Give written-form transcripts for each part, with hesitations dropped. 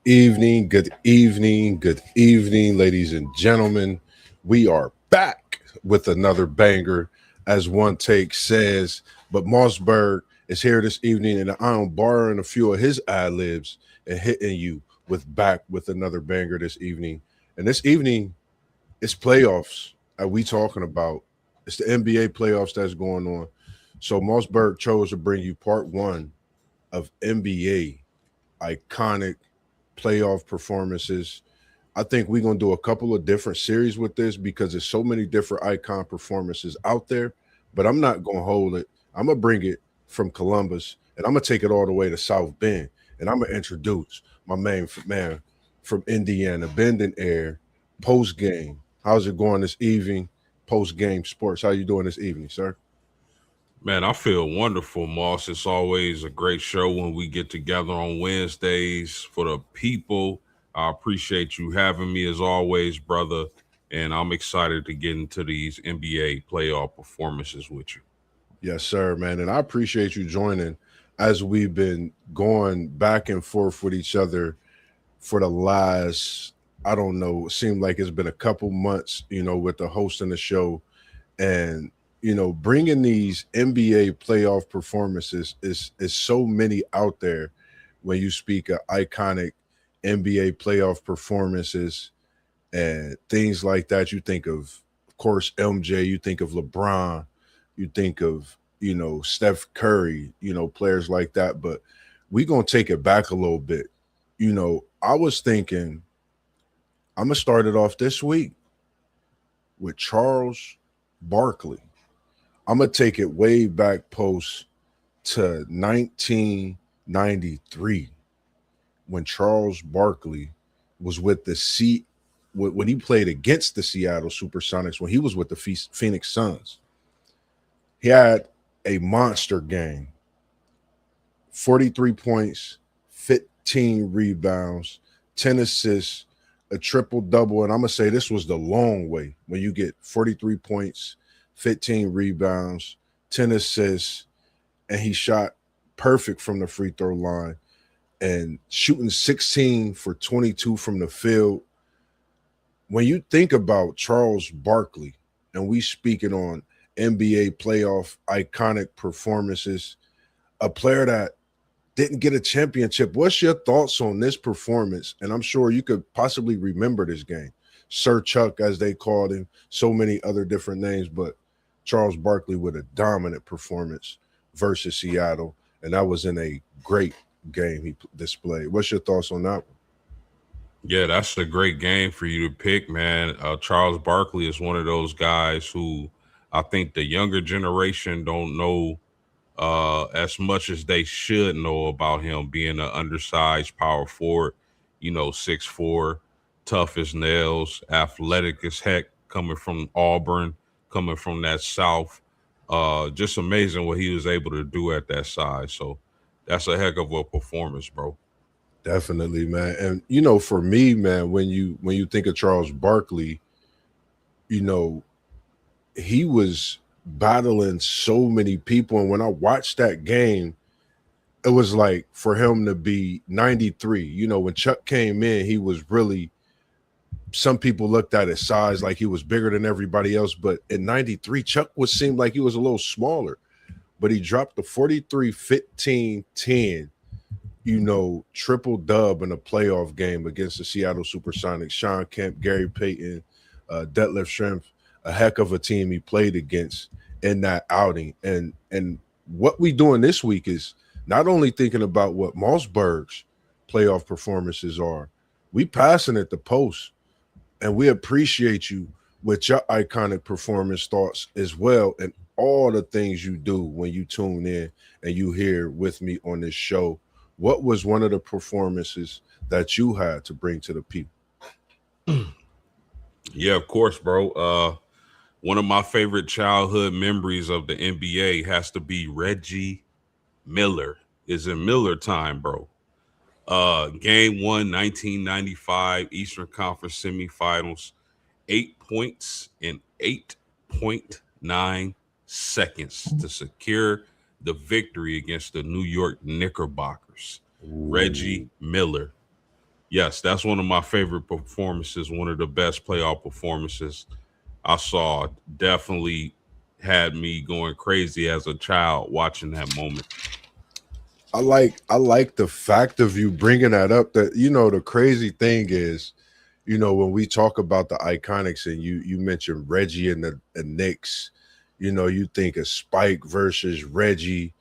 good evening, ladies and gentlemen. We are back with another banger, as one take says. But MossBurgh is here this evening, and I'm borrowing a few of his ad libs and hitting you with another banger this evening. And this evening, it's playoffs that we talking about. It's the NBA playoffs that's going on. So MossBurgh chose to bring you part one of NBA iconic playoff performances. I think we're gonna do a couple of different series with this because there's so many different icon performances out there. But I'm not gonna hold it. I'm gonna bring it from Columbus and I'm gonna take it all the way to South Bend. And I'm gonna introduce my main man from Indiana, Bend and Air, post game. How's it going this evening? Post game sports. How you doing this evening, sir? Man, I feel wonderful, Moss. It's always a great show when we get together on Wednesdays for the people. I appreciate you having me as always, brother. And I'm excited to get into these NBA playoff performances with you. Yes, sir, man. And I appreciate you joining as we've been going back and forth with each other for the last, I don't know, it seemed like it's been a couple months, with the hosting the show. And, bringing these NBA playoff performances is so many out there when you speak of iconic NBA playoff performances and things like that. You think of course, MJ, you think of LeBron, you think of, Steph Curry, players like that. But we're going to take it back a little bit. I was thinking I'm going to start it off this week with Charles Barkley. I'm going to take it way back post to 1993 when Charles Barkley was with when he played against the Seattle Supersonics, when he was with the Phoenix Suns. He had a monster game, 43 points, 15 rebounds, 10 assists, a triple double. And I'm going to say this was the long way when you get 43 points, 15 rebounds, 10 assists, and he shot perfect from the free throw line and shooting 16 for 22 from the field. When you think about Charles Barkley, and we speaking on NBA playoff iconic performances, a player that didn't get a championship, what's your thoughts on this performance? And I'm sure you could possibly remember this game. Sir Chuck, as they called him, so many other different names, but Charles Barkley with a dominant performance versus Seattle, and that was in a great game he displayed. What's your thoughts on that one? Yeah, that's a great game for you to pick, man. Charles Barkley is one of those guys who I think the younger generation don't know as much as they should know about him being an undersized power forward, 6'4", tough as nails, athletic as heck, coming from Auburn, coming from that South. Just amazing what he was able to do at that size. So that's a heck of a performance, bro. Definitely, man. And for me, man, when you think of Charles Barkley, you know, he was battling so many people. And when I watched that game, it was like for him to be 93. When Chuck came in, he was really, some people looked at his size like he was bigger than everybody else. But in 93, Chuck seemed like he was a little smaller. But he dropped the 43, 15, 10, triple dub in a playoff game against the Seattle Supersonics. Sean Kemp, Gary Payton, Detlef Schrempf, a heck of a team he played against in that outing. And what we doing this week is not only thinking about what MossBurgh's playoff performances are, we passing it the post, and we appreciate you with your iconic performance thoughts as well, and all the things you do when you tune in and you here with me on this show. What was one of the performances that you had to bring to the people? Yeah, of course, bro. One of my favorite childhood memories of the NBA has to be Reggie Miller. Is in Miller time, bro. Game 1, 1995, Eastern Conference semifinals, 8 points in 8.9 seconds to secure the victory against the New York Knickerbockers. Ooh. Reggie Miller. Yes, that's one of my favorite performances. One of the best playoff performances I saw. Definitely had me going crazy as a child watching that moment. I like the fact of you bringing that up. That the crazy thing is, when we talk about the iconics, and you mentioned Reggie and the Knicks, you think of Spike versus Reggie.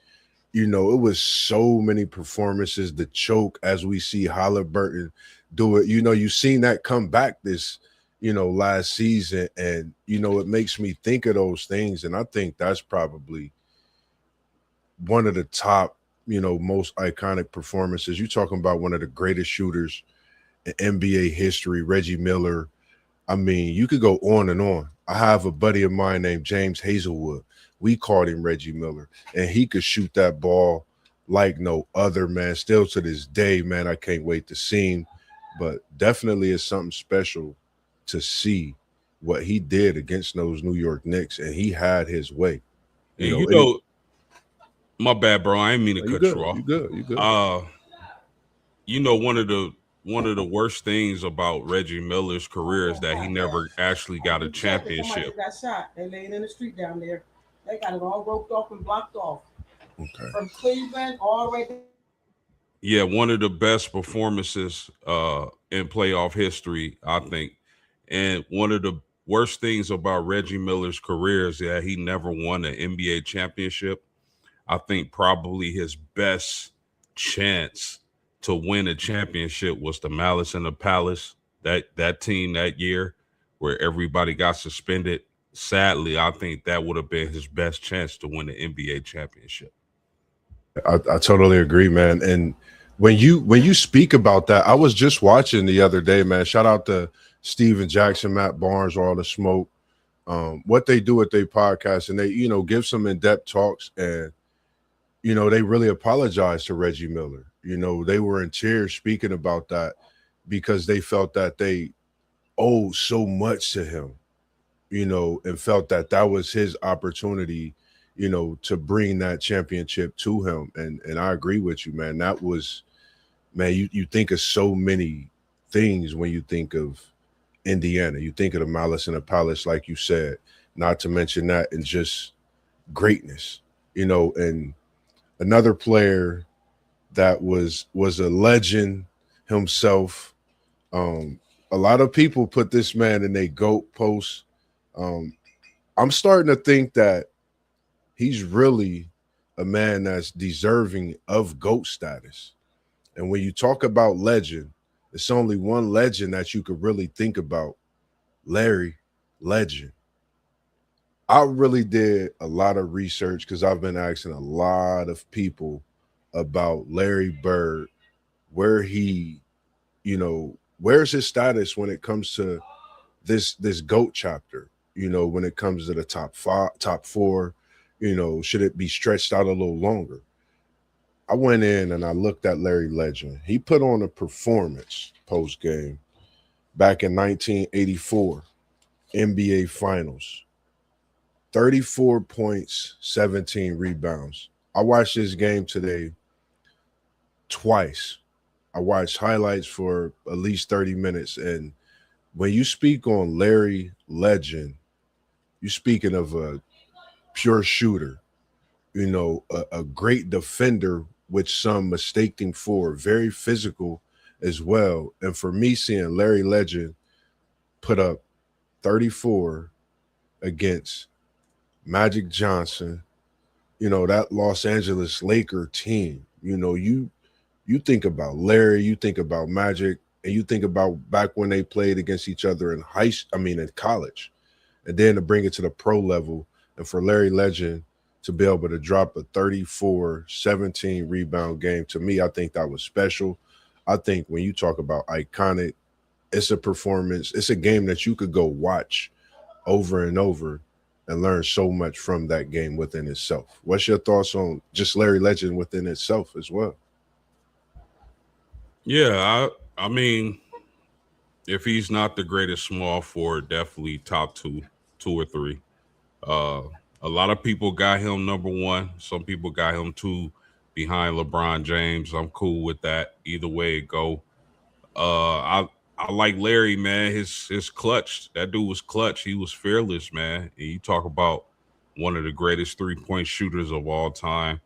It was so many performances. The choke, as we see Halliburton do it. You seen that come back this, last season, and it makes me think of those things, and I think that's probably one of the top, most iconic performances. You're talking about one of the greatest shooters in NBA history, Reggie Miller. I mean, you could go on and on. I have a buddy of mine named James Hazelwood. We called him Reggie Miller, and he could shoot that ball like no other, man. Still to this day, man, I can't wait to see him. But definitely it's something special to see what he did against those New York Knicks, and he had his way. And Any my bad, bro. I didn't mean to you cut you good, off. you good, you good. Uh, one of the worst things about Reggie Miller's career is that he never actually got a championship. Got shot. They laid in the street down there. They got it all roped off and blocked off. Okay. From Cleveland all the way to Yeah, one of the best performances in playoff history, I think. And one of the worst things about Reggie Miller's career is that he never won an NBA championship. I think probably his best chance to win a championship was the Malice in the Palace, that team that year where everybody got suspended. Sadly, I think that would have been his best chance to win the NBA championship. I totally agree, man. And when you speak about that, I was just watching the other day, man. Shout out to Steven Jackson, Matt Barnes, all the smoke. What they do with their podcast, and they give some in-depth talks, and they really apologize to Reggie Miller. They were in tears speaking about that because they felt that they owed so much to him, and felt that that was his opportunity, to bring that championship to him. And I agree with you, man. That was, man, you think of so many things when you think of Indiana. You think of the Malice in the Palace, like you said, not to mention that, and just greatness, and another player that was a legend himself. A lot of people put this man in a GOAT post. Um, I'm starting to think that he's really a man that's deserving of GOAT status. And when you talk about legend, it's only one legend that you could really think about, Larry Legend. I really did a lot of research because I've been asking a lot of people about Larry Bird, where he, where's his status when it comes to this GOAT chapter, when it comes to the top five, top four, should it be stretched out a little longer? I went in and I looked at Larry Legend. He put on a performance post game back in 1984 NBA Finals. 34 points, 17 rebounds. I watched this game today twice. I watched highlights for at least 30 minutes. And when you speak on Larry Legend, you're speaking of a pure shooter, a great defender, which some mistake him for, very physical as well. And for me, seeing Larry Legend put up 34 against Magic Johnson, that Los Angeles Laker team, you think about Larry, you think about Magic, and you think about back when they played against each other in in college, and then to bring it to the pro level, and for Larry Legend to be able to drop a 34, 17 rebound game, to me, I think that was special. I think when you talk about iconic, it's a performance, it's a game that you could go watch over and over and learn so much from that game within itself. What's your thoughts on just Larry Legend within itself as well? Yeah, I mean, if he's not the greatest small forward, definitely top two or three. Uh, a lot of people got him number one. Some people got him two behind LeBron James. I'm cool with that. Either way it go. I like Larry, man. His clutch. That dude was clutch. He was fearless, man. And you talk about one of the greatest 3-point shooters of all time,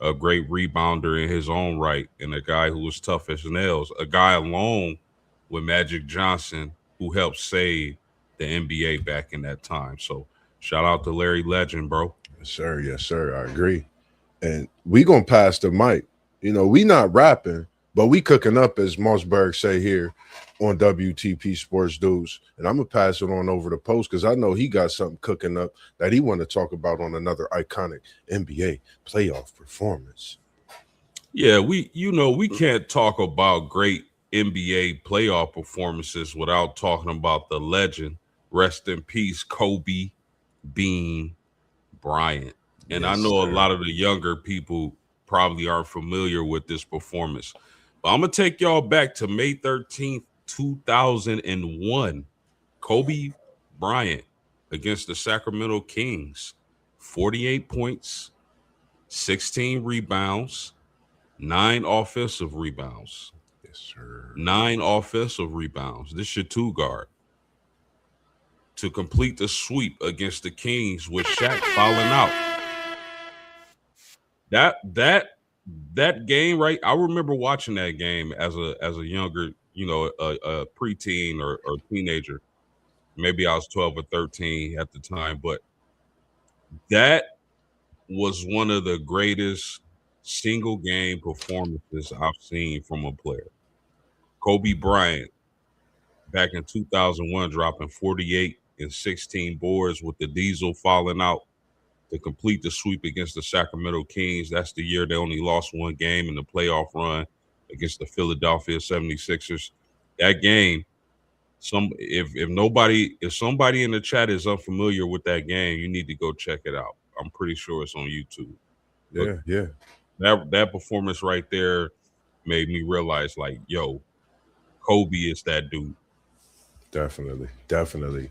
a great rebounder in his own right, and a guy who was tough as nails. A guy along with Magic Johnson who helped save the NBA back in that time. So shout out to Larry Legend, bro. Yes, sir. Yes, sir. I agree. And we gonna pass the mic. We not rapping, but we cooking up, as MossBurgh say here on WTP Sports Dudes. And I'm gonna pass it on over to Post because I know he got something cooking up that he want to talk about on another iconic NBA playoff performance. Yeah, we can't talk about great NBA playoff performances without talking about the legend. Rest in peace, Kobe Bean Bryant. And I Yes, know a sir. lot of the younger people probably aren't familiar with this performance. But I'm going to take y'all back to May 13th, 2001. Kobe Bryant against the Sacramento Kings. 48 points, 16 rebounds, 9 offensive rebounds. Yes, sir. 9 offensive rebounds. This your two guard. To complete the sweep against the Kings with Shaq fouling out. That game, right? I remember watching that game as a younger, a preteen or teenager. Maybe I was 12 or 13 at the time, but that was one of the greatest single game performances I've seen from a player. Kobe Bryant back in 2001 dropping 48 and 16 boards with the Diesel falling out to complete the sweep against the Sacramento Kings. That's the year they only lost one game in the playoff run against the Philadelphia 76ers. That game, if somebody in the chat is unfamiliar with that game, you need to go check it out. I'm pretty sure it's on YouTube. But Yeah. that performance right there made me realize, like, yo, Kobe is that dude. Definitely.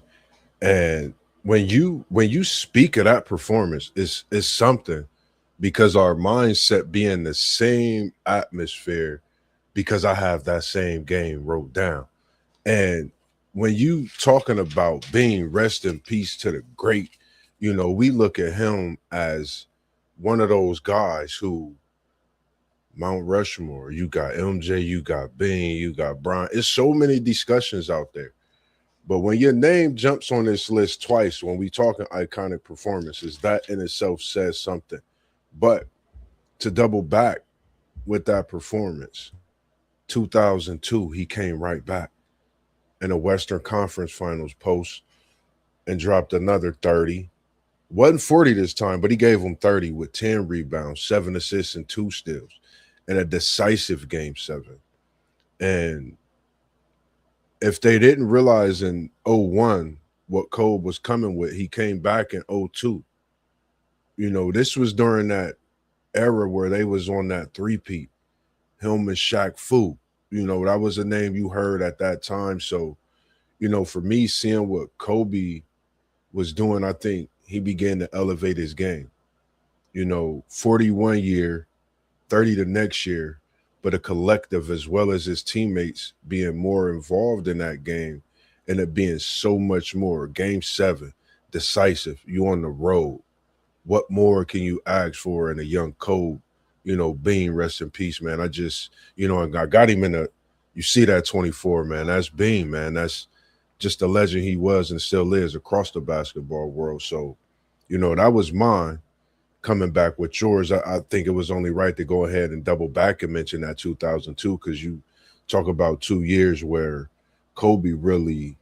And when you speak of that performance, it's something because our mindset be in the same atmosphere because I have that same game wrote down. And when you talking about being rest in peace to the great, we look at him as one of those guys who Mount Rushmore, you got MJ, you got Bean, you got Brian. It's so many discussions out there. But when your name jumps on this list twice, when we talking iconic performances, that in itself says something. But to double back with that performance, 2002, he came right back in a Western Conference Finals post and dropped another 30. Wasn't 40 this time, but he gave them 30 with 10 rebounds, 7 assists, and 2 steals in a decisive game 7. And if they didn't realize in 01 what Kobe was coming with, he came back in 02. This was during that era where they was on that three-peat. Him and Shaq Fu. That was a name you heard at that time. So, for me, seeing what Kobe was doing, I think he began to elevate his game. 41 year, 30 the next year, but a collective as well as his teammates being more involved in that game and it being so much more. Game 7, decisive, you on the road. What more can you ask for in a young Kobe, Being rest in peace, man. I just, I got him you see that 24, man. That's Bean, man. That's just the legend he was and still is across the basketball world. So, that was mine. Coming back with yours, I think it was only right to go ahead and double back and mention that 2002 because you talk about 2 years where Kobe really,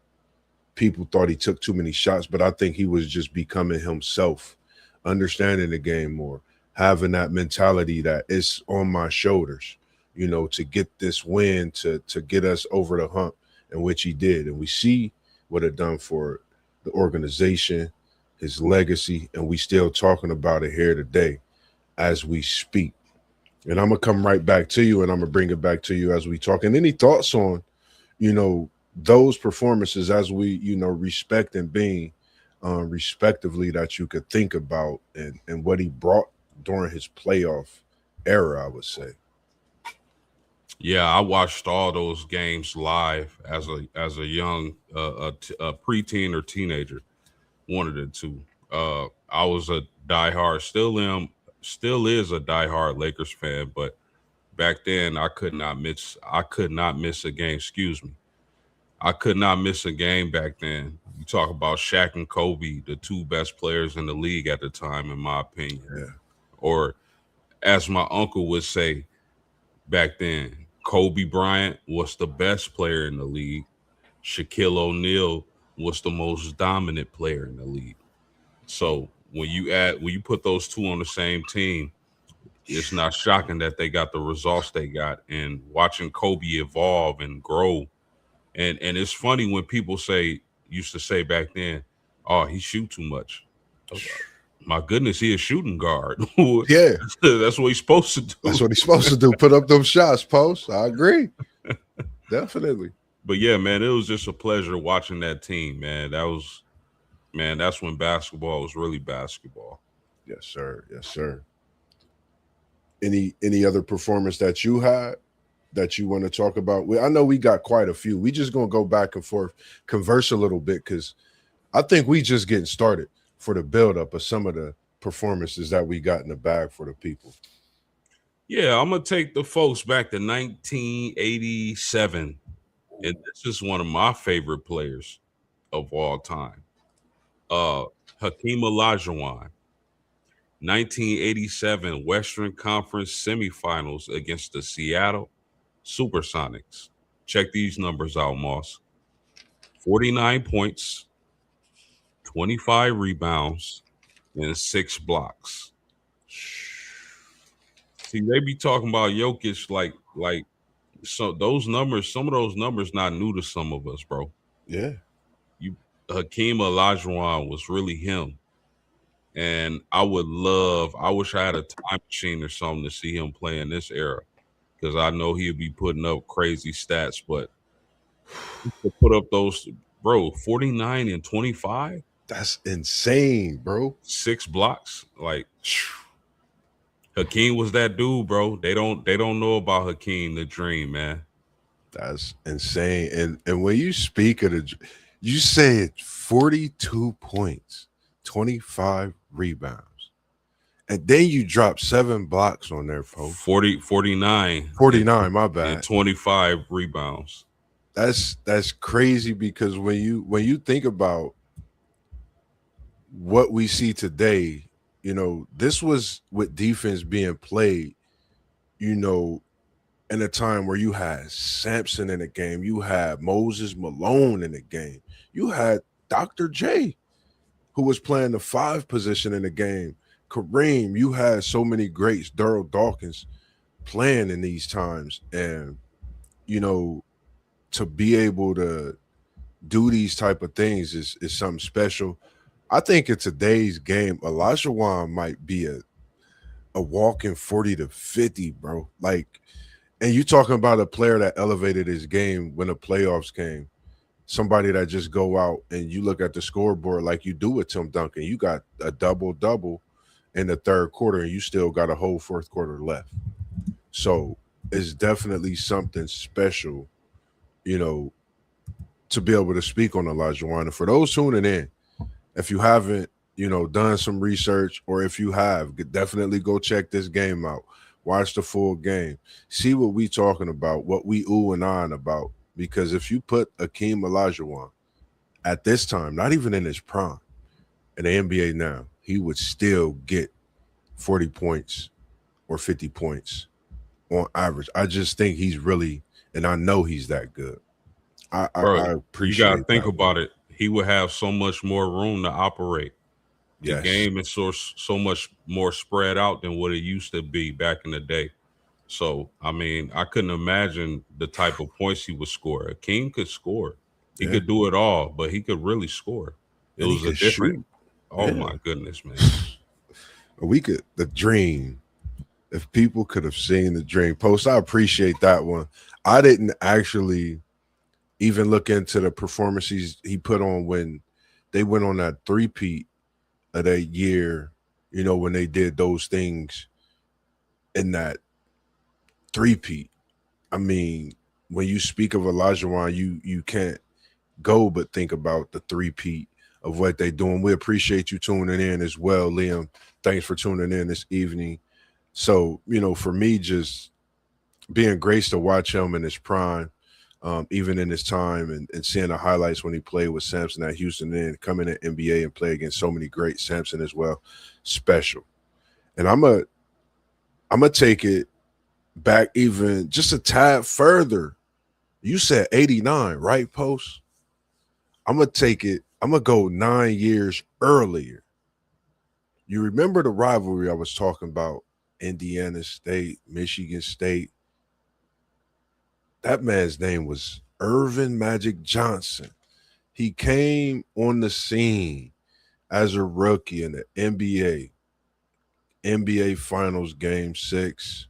people thought he took too many shots, but I think he was just becoming himself, understanding the game more, having that mentality that it's on my shoulders, to get this win, to get us over the hump, in which he did. And we see what it done for the organization, his legacy, and we still talking about it here today as we speak. And I'm gonna come right back to you and I'm gonna bring it back to you as we talk. And any thoughts on, those performances as we, respect and being respectively that you could think about and what he brought during his playoff era, I would say. Yeah, I watched all those games live as a young a preteen or teenager, one of the two. I was a diehard, still is a diehard Lakers fan, but back then I could not miss a game. Excuse me, I could not miss a game back then. You talk about Shaq and Kobe, the two best players in the league at the time, in my opinion, Yeah. or as my uncle would say back then, Kobe Bryant was the best player in the league. Shaquille O'Neal was the most dominant player in the league. So when you put those two on the same team, it's not shocking that they got the results they got. And watching Kobe evolve and grow, and it's funny when people used to say back then, "Oh, he shoot too much." I was like, my goodness, he a shooting guard. Yeah. That's what he's supposed to do. That's what he's supposed to do. Put up them shots, Post. I agree. Definitely. But yeah, man, it was just a pleasure watching that team, man. That's when basketball was really basketball. Yes, sir. Yes, sir. Any other performance that you had that you want to talk about? I know we got quite a few. We just gonna go back and forth, converse a little bit, because I think we just getting started for the buildup of some of the performances that we got in the bag for the people. Yeah, I'm gonna take the folks back to 1987, and this is one of my favorite players of all time. Hakeem Olajuwon, 1987 Western Conference semifinals against the Seattle Supersonics. Check these numbers out, Moss. 49 points, 25 rebounds, and 6 blocks. See, they be talking about Jokic like so those numbers, some of those numbers not new to some of us, bro. Yeah. Hakeem Olajuwon was really him. And I wish I had a time machine or something to see him play in this era. Because I know he'd be putting up crazy stats, but to put up those, bro, 49 and 25, That's insane, bro. 6 blocks. Like Hakeem was that dude, bro. They don't know about Hakeem the Dream, man. That's insane. And when you speak of you said 42 points, 25 rebounds. And then you drop 7 blocks on there, folks. 49. 49, my bad. And 25 rebounds. That's crazy, because when you think about what we see today, this was with defense being played, in a time where you had Sampson in the game, you had Moses Malone in the game, you had Dr. J, who was playing the 5 position in the game, Kareem, you had so many greats, Daryl Dawkins playing in these times. And, to be able to do these type of things is something special. I think in today's game, Olajuwon might be a walking 40 to 50, bro. Like, and you talking about a player that elevated his game when the playoffs came. Somebody that just go out and you look at the scoreboard like you do with Tim Duncan. You got a double-double in the third quarter, and you still got a whole fourth quarter left. So it's definitely something special, to be able to speak on Olajuwon. And for those tuning in, if you haven't, done some research, or if you have, definitely go check this game out. Watch the full game. See what we talking about, what we ooh and ahhing about. Because if you put Hakeem Olajuwon at this time, not even in his prime, in the NBA now, he would still get 40 points or 50 points on average. I just think he's really, and I know he's that good. I appreciate. You gotta think about it. He would have so much more room to operate. The game is so much more spread out than what it used to be back in the day. So, I mean, I couldn't imagine the type of points he would score. Hakeem could score. He could do it all, but he could really score. It And was a different. shoot. Oh Yeah. my goodness, man! The dream. If people could have seen the dream. Post, I appreciate that one. I didn't actually even look into the performances he put on when they went on that three-peat of that year, when they did those things in that three-peat. I mean, when you speak of Olajuwon, you can't go but think about the three-peat of what they're doing. We appreciate you tuning in as well, Liam. Thanks for tuning in this evening. So, for me, just being graced to watch him in his prime, even in his time, and seeing the highlights when he played with Sampson at Houston, and then coming to NBA and play against so many great Sampson as well, special. And I'm gonna take it back even just a tad further. You said 89, right, Post? I'm gonna take it. I'm gonna go 9 years earlier. You remember the rivalry I was talking about? Indiana State, Michigan State. That man's name was Irvin Magic Johnson. He came on the scene as a rookie in the NBA Finals Game 6.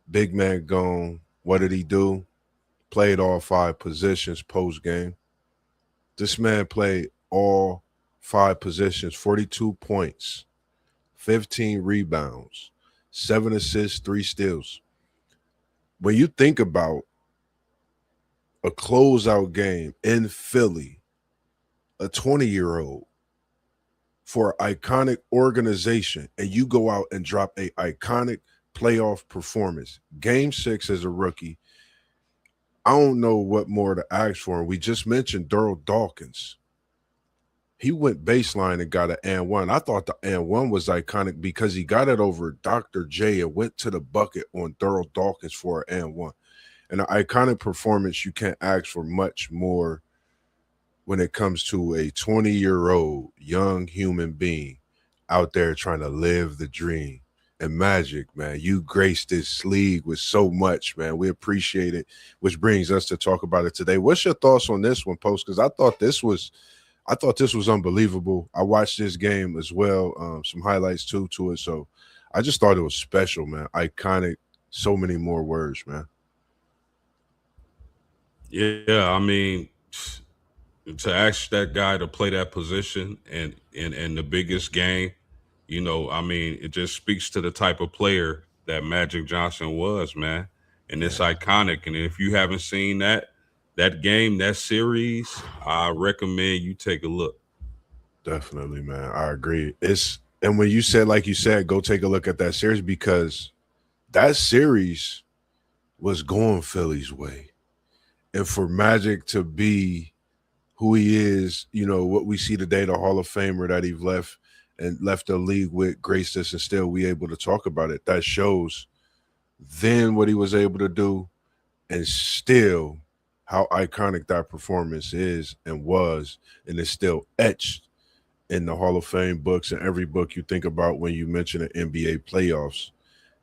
Big man gone. What did he do? Played all 5 positions post game. This man played all 5 positions, 42 points, 15 rebounds, 7 assists, 3 steals. When you think about a closeout game in Philly, a 20-year-old for an iconic organization, and you go out and drop a iconic playoff performance, game 6 as a rookie, I don't know what more to ask for. We just mentioned Daryl Dawkins. He went baseline and got an and one. I thought the and one was iconic because he got it over Dr. J and went to the bucket on Daryl Dawkins for an and one. And an iconic performance, you can't ask for much more when it comes to a 20-year-old young human being out there trying to live the dream. And Magic, man, you graced this league with so much, man. We appreciate it, which brings us to talk about it today. What's your thoughts on this one, Post? Because I thought this was unbelievable. I watched this game as well, some highlights too to it. So I just thought it was special, man. Iconic, so many more words, man. Yeah, I mean, to ask that guy to play that position and in the biggest game, I mean, it just speaks to the type of player that Magic Johnson was, man. And it's iconic. And if you haven't seen that game, that series, I recommend you take a look. Definitely, man. I agree. And when you said, like you said, go take a look at that series, because that series was going Philly's way. And for Magic to be who he is, what we see today, the Hall of Famer that he left the league with, graced us, and still we able to talk about it. That shows then what he was able to do, and still how iconic that performance is and was, and is still etched in the Hall of Fame books and every book you think about when you mention the NBA playoffs.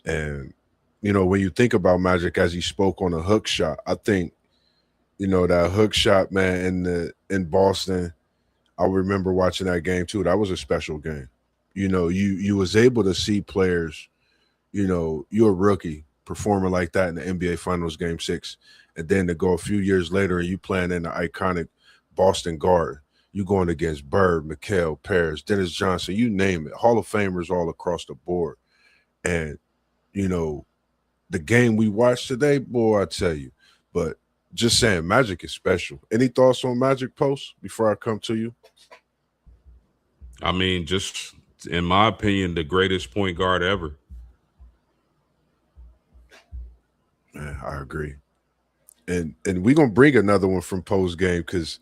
And, when you think about Magic as he spoke on a hook shot, I think, that hook shot, man, in Boston, I remember watching that game too. That was a special game. You was able to see players, you're a rookie performing like that in the NBA Finals Game 6, and then to go a few years later and you playing in the iconic Boston Garden. You going against Bird, McHale, Paris, Dennis Johnson, you name it, Hall of Famers all across the board. And, the game we watched today, boy, I tell you. But just saying, Magic is special. Any thoughts on Magic, Post, before I come to you? I mean, just in my opinion, the greatest point guard ever. Man, I agree. And we're going to bring another one from post game because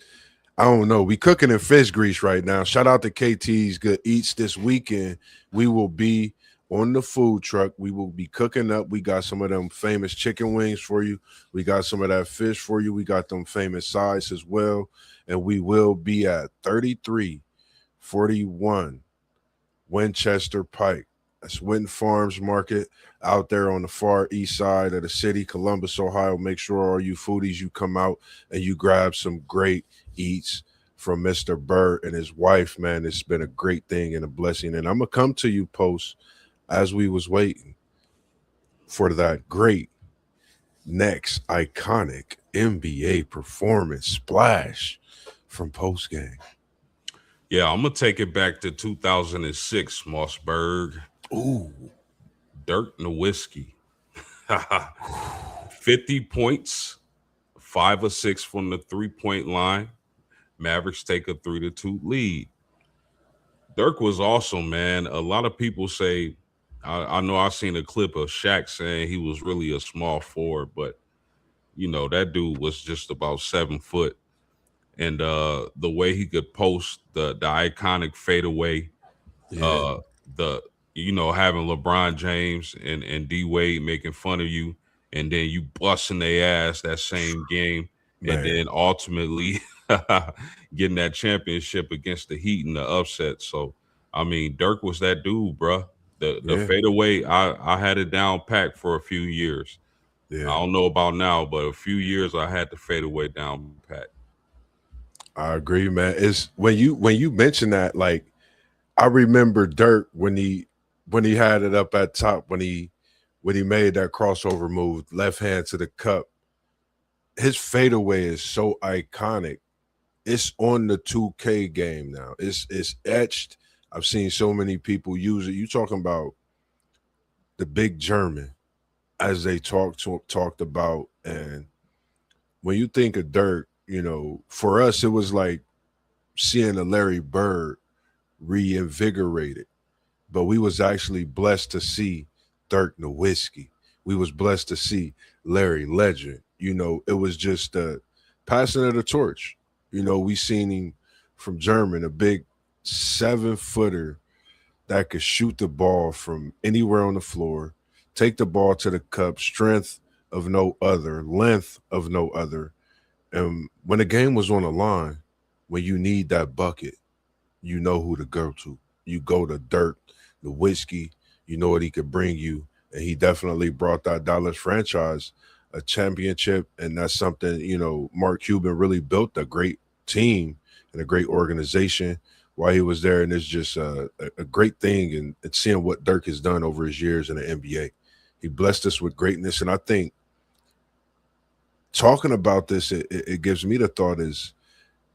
I don't know. We cooking in fish grease right now. Shout out to KT's Good Eats this weekend. We will be on the food truck. We will be cooking up. We got some of them famous chicken wings for you. We got some of that fish for you. We got them famous sides as well. And we will be at 3341 Winchester Pike. That's Winton Farms Market out there on the far east side of the city, Columbus, Ohio. Make sure all you foodies, you come out and you grab some great eats from Mr. Burr and his wife, man. It's been a great thing and a blessing. And I'm going to come to you, Post, as we was waiting for that great next iconic NBA performance splash from post game. Yeah, I'm going to take it back to 2006, MossBurgh. Ooh. Dirk Nowitzki. 50 points, 5 or 6 from the 3-point line. Mavericks take a 3-2 lead. Dirk was awesome, man. A lot of people say, I know I've seen a clip of Shaq saying he was really a small forward, but that dude was just about 7 foot. And the way he could post the iconic fadeaway, Yeah, uh, the having LeBron James and D Wade making fun of you, and then you busting their ass that same game, and man. then ultimately getting that championship against the Heat in the upset. So I mean, Dirk was that dude, bruh. The Yeah, fadeaway, I had it down packed for a few years. I yeah. don't know about now, but a few years I had the fadeaway down pat. I agree, man. It's when you mention that, like I remember Dirk when he had it up at top when he made that crossover move, left hand to the cup. His fadeaway is so iconic. It's on the 2K game now. It's etched. I've seen so many people use it. You talking about the big German as they talked about, and when you think of Dirk, for us it was like seeing a Larry Bird reinvigorated, but we was actually blessed to see Dirk Nowitzki. We was blessed to see Larry Legend. It was just passing of the torch. We seen him from German, a big 7-footer that could shoot the ball from anywhere on the floor, take the ball to the cup, strength of no other, length of no other. And when the game was on the line, when you need that bucket, you know who to go to. You go to Dirk, the whiskey. You know what he could bring you, and he definitely brought that Dallas franchise a championship, and that's something Mark Cuban really built a great team and a great organization while he was there, and it's just a great thing, and seeing what Dirk has done over his years in the NBA. He blessed us with greatness, and I think talking about this, it gives me the thought is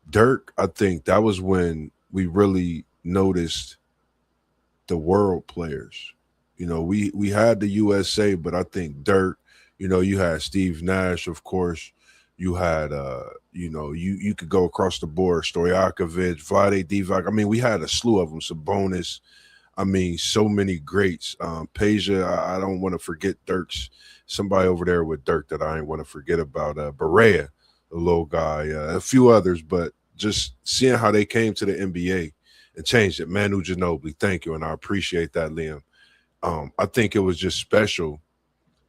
Dirk. I think that was when we really noticed the world players. We had the USA, but I think Dirk, you had Steve Nash, of course. You had you could go across the board, Stojakovic, Vlade Divac. I mean, we had a slew of them, Sabonis. I mean, so many greats. Peja, I don't want to forget Dirk's somebody over there with Dirk that I ain't want to forget about. Berea, the little guy, a few others, but just seeing how they came to the NBA and changed it. Manu Ginobili, thank you, and I appreciate that, Liam. I think it was just special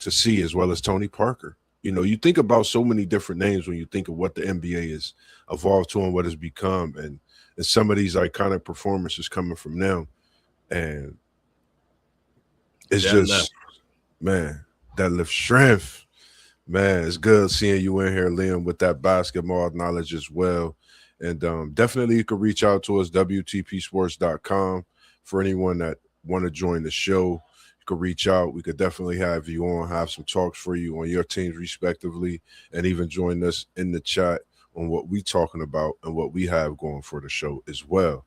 to see, as well as Tony Parker. You think about so many different names when you think of what the NBA has evolved to and what it's become, and some of these iconic performances coming from them. And it's That just, left. man, that lift strength. Man, it's good seeing you in here, Liam, with that basketball knowledge as well. And definitely you can reach out to us, WTPsports.com, for anyone that want to join the show. You could reach out. We could definitely have you on, have some talks for you on your teams respectively, and even join us in the chat on what we talking about and what we have going for the show as well.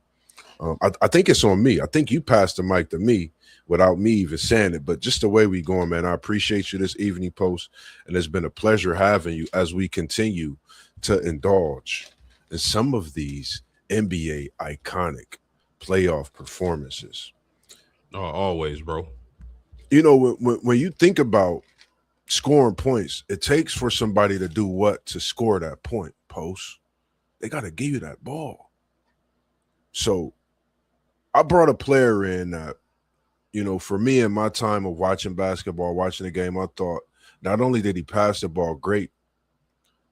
I think it's on me. I think you passed the mic to me without me even saying it, but just the way we going, man. I appreciate you this evening, Post, and it's been a pleasure having you as we continue to indulge in some of these NBA iconic playoff performances. Oh, always, bro. When you think about scoring points, it takes for somebody to do what to score that point, Post? They got to give you that ball. So I brought a player in that, for me in my time of watching basketball, watching the game, I thought not only did he pass the ball great,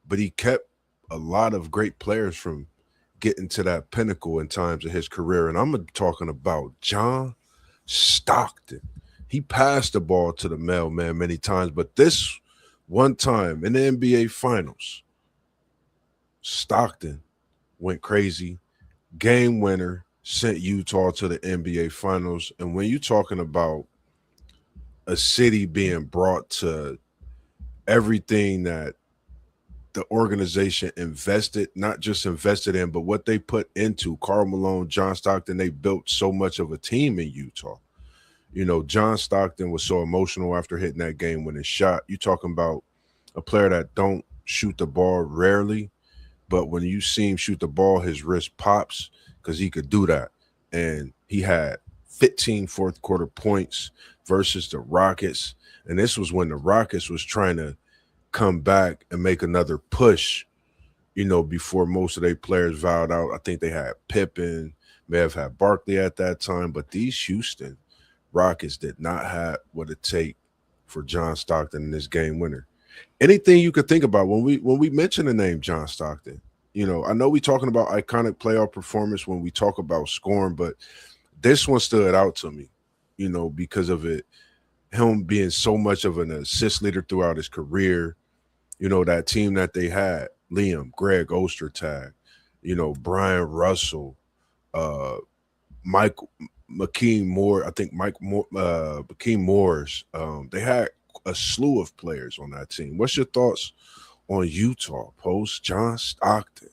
but he kept a lot of great players from getting to that pinnacle in times of his career. And I'm talking about John Stockton. He passed the ball to the mailman many times, but this one time in the NBA Finals, Stockton went crazy. Game winner, sent Utah to the NBA Finals. And when you're talking about a city being brought to everything that the organization invested, not just invested in, but what they put into Karl Malone, John Stockton, they built so much of a team in Utah. John Stockton was so emotional after hitting that game winning shot. You're talking about a player that don't shoot the ball rarely, but when you see him shoot the ball, his wrist pops because he could do that. And he had 15 fourth quarter points versus the Rockets. And this was when the Rockets was trying to come back and make another push, before most of their players vowed out. I think they had Pippen, may have had Barkley at that time, but these Houston Rockets did not have what it take for John Stockton in this game winner. Anything you could think about when we mention the name John Stockton, I know we talking about iconic playoff performance when we talk about scoring, but this one stood out to me, because of him being so much of an assist leader throughout his career. That team that they had, Liam, Greg Ostertag, Brian Russell, uh, Mike McKean Moore. I think Mike Moore, McKean Moore's. They had a slew of players on that team. What's your thoughts on Utah post John Stockton?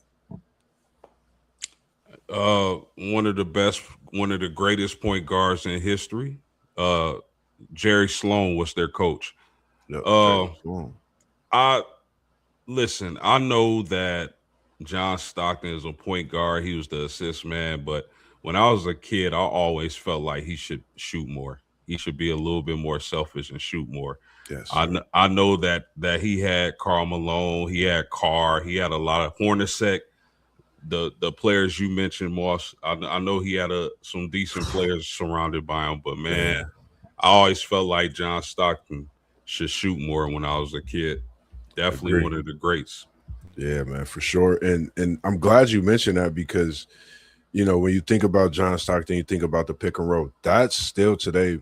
One of the greatest point guards in history. Jerry Sloan was their coach. I listen. I know that John Stockton is a point guard. He was the assist man, but when I was a kid, I always felt like he should shoot more. He should be a little bit more selfish and shoot more. Yes, I know that he had Karl Malone, he had Carr, he had a lot of Hornacek. The players you mentioned, Moss. I know he had some decent players surrounded by him, but man, I always felt like John Stockton should shoot more when I was a kid. Definitely one of the greats. Yeah, man, for sure. And I'm glad you mentioned that because, when you think about John Stockton, you think about the pick and roll. That's still today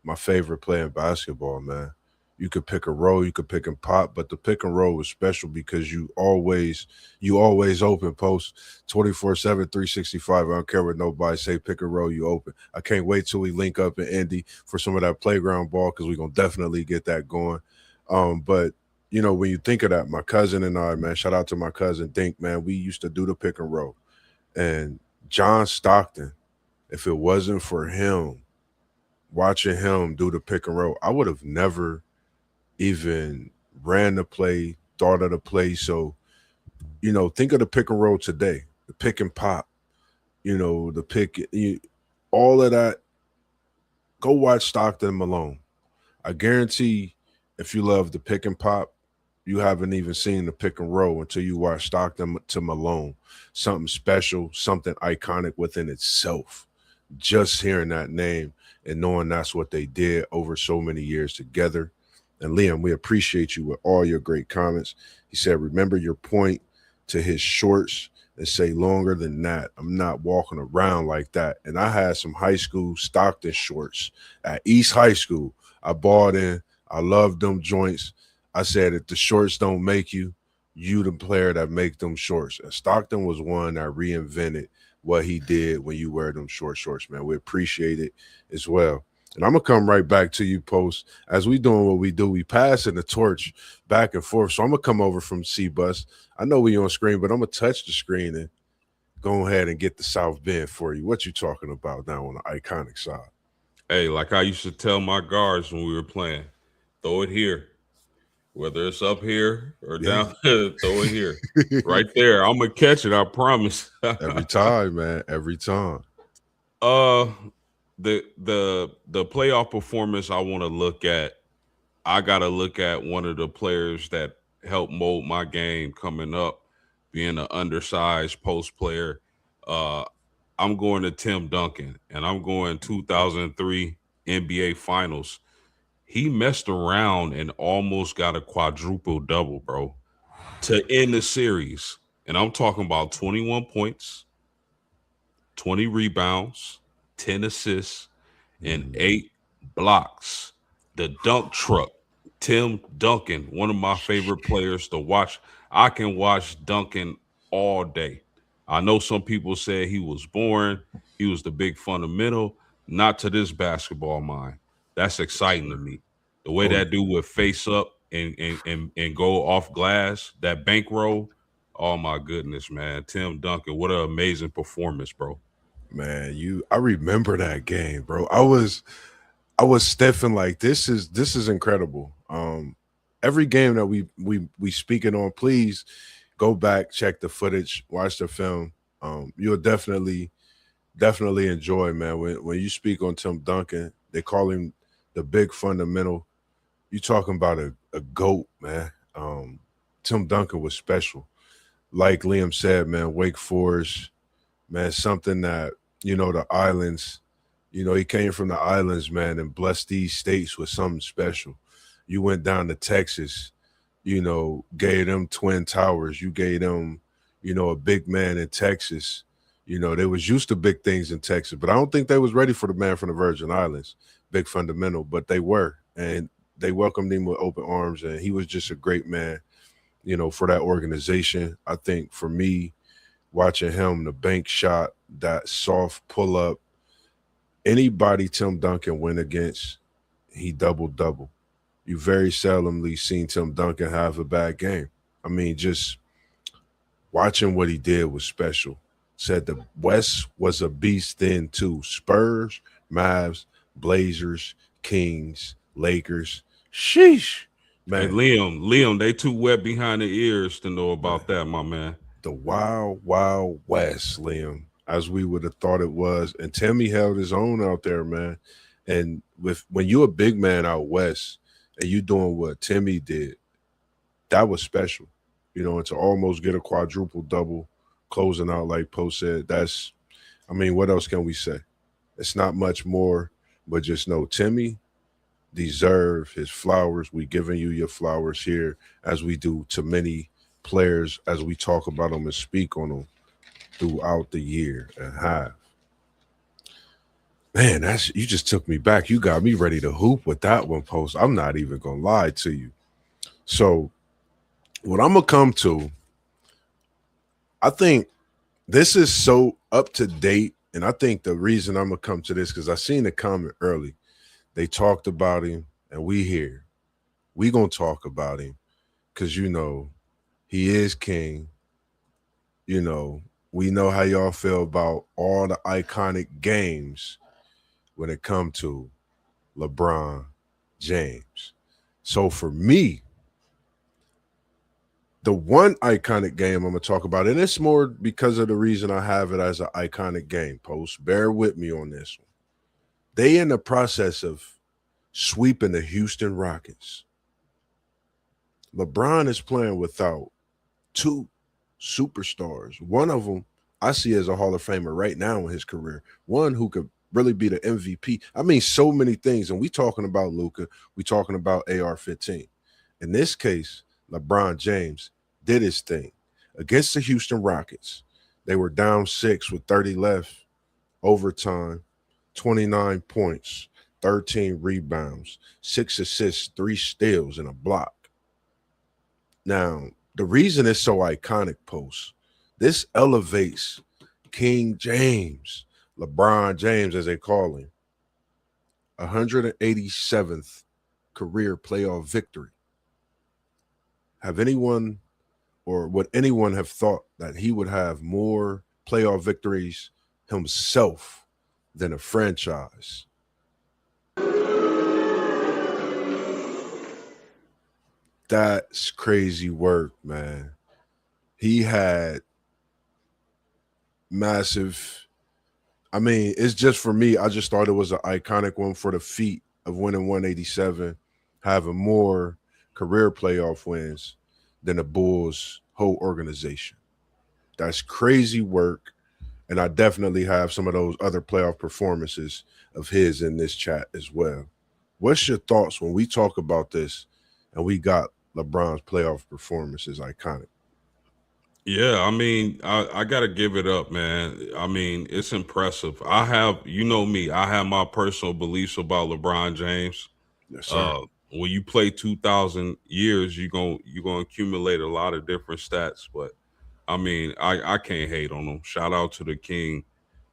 my favorite play in basketball, man. You could pick a roll, you could pick and pop, but the pick and roll was special because you always open post 24/7, 365. I don't care what nobody say, pick and roll, you open. I can't wait till we link up in Indy for some of that playground ball because we're gonna definitely get that going. But when you think of that, my cousin and I, man, shout out to my cousin Dink, man, we used to do the pick and roll. And John Stockton, if it wasn't for him, watching him do the pick and roll, I would have never even ran the play, thought of the play. So, think of the pick and roll today, the pick and pop, the pick, all of that. Go watch Stockton Malone. I guarantee if you love the pick and pop, you haven't even seen the pick and roll until you watch Stockton to Malone. Something special, something iconic within itself. Just hearing that name and knowing that's what they did over so many years together. And Liam, we appreciate you with all your great comments. He said, remember your point to his shorts and say longer than that. I'm not walking around like that. And I had some high school Stockton shorts at East High School. I bought in. I loved them joints. I said, if the shorts don't make you, you the player that make them shorts. And Stockton was one that reinvented what he did when you wear them shorts, man. We appreciate it as well. And I'm going to come right back to you, Post. As we doing what we do, we passing the torch back and forth. So I'm going to come over from C-Bus. I know we on screen, but I'm going to touch the screen and go ahead and get the South Bend for you. What you talking about now on the iconic side? Hey, like I used to tell my guards when we were playing, throw it here. Whether it's up here or down, throw it here. Right there. I'm going to catch it, I promise. Every time, man. Every time. The playoff performance I want to look at, I got to look at one of the players that helped mold my game coming up, being an undersized post player. I'm going to Tim Duncan, and I'm going 2003 NBA Finals. He messed around and almost got a quadruple double, bro, to end the series. And I'm talking about 21 points, 20 rebounds, 10 assists, and 8 blocks. The dunk truck, Tim Duncan, one of my favorite players to watch. I can watch Duncan all day. I know some people say he was boring. He was the big fundamental. Not to this basketball mind. That's exciting to me. The way that dude would face up and go off glass, that bankroll. Oh my goodness, man. Tim Duncan, what an amazing performance, bro. Man, I remember that game, bro. I was stiffing like this is incredible. every game that we speaking on, please go back, check the footage, watch the film. You'll definitely enjoy, man. When you speak on Tim Duncan, they call him the big fundamental. You talking about a goat, man. Tim Duncan was special. Like Liam said, man, Wake Forest, man, something that, the islands, he came from the islands, man, and blessed these states with something special. You went down to Texas, gave them Twin Towers. You gave them, a big man in Texas. They was used to big things in Texas, but I don't think they was ready for the man from the Virgin Islands, big fundamental, but they were. And they welcomed him with open arms, and he was just a great man, for that organization. I think for me, watching him, the bank shot, that soft pull up, anybody Tim Duncan went against, he double. You very seldomly seen Tim Duncan have a bad game. I mean, just watching what he did was special. Said the West was a beast then too. Spurs, Mavs, Blazers, Kings, Lakers. Sheesh, Hey, man. Liam, they too wet behind the ears to know about that, my man. The wild, wild West, Liam, as we would have thought it was. And Timmy held his own out there, man. And when you're a big man out west and you doing what Timmy did, that was special. And to almost get a quadruple double, closing out like Poe said, what else can we say? It's not much more, but just know Timmy deserve his flowers. We giving you your flowers here as we do to many players as we talk about them and speak on them throughout the year and have. Man, you just took me back. You got me ready to hoop with that one, Post. I'm not even gonna lie to you. So what I'm gonna come to, I think this is so up to date, and I think the reason I'm gonna come to this because I seen the comment early. They talked about him, and we gonna talk about him because he is king. We know how y'all feel about all the iconic games when it come to LeBron James. So for me, the one iconic game I'm gonna talk about, and it's more because of the reason I have it as an iconic game. Post, bear with me on this one. They in the process of sweeping the Houston Rockets. LeBron is playing without two superstars. One of them I see as a Hall of Famer right now in his career. One who could really be the MVP. I mean, so many things. And we talking about Luka. We talking about AR-15. In this case, LeBron James did his thing against the Houston Rockets. They were down 6 with 30 left, overtime, 29 points, 13 rebounds, 6 assists, 3 steals, and a block. Now, the reason it's so iconic, Post, this elevates King James, LeBron James, as they call him, 187th career playoff victory. Have anyone or would anyone have thought that he would have more playoff victories himself than a franchise? That's crazy work, man. He had massive. I mean, it's just for me. I just thought it was an iconic one for the feat of winning 187, having more career playoff wins than the Bulls' whole organization. That's crazy work. And I definitely have some of those other playoff performances of his in this chat as well. What's your thoughts when we talk about this and we got LeBron's playoff performances iconic? Yeah, I mean, I gotta give it up, man. I mean, it's impressive. I have, me, I have my personal beliefs about LeBron James. Yes, sir. When you play 2,000 years, you're gonna accumulate a lot of different stats. But I mean, I can't hate on him. Shout out to the King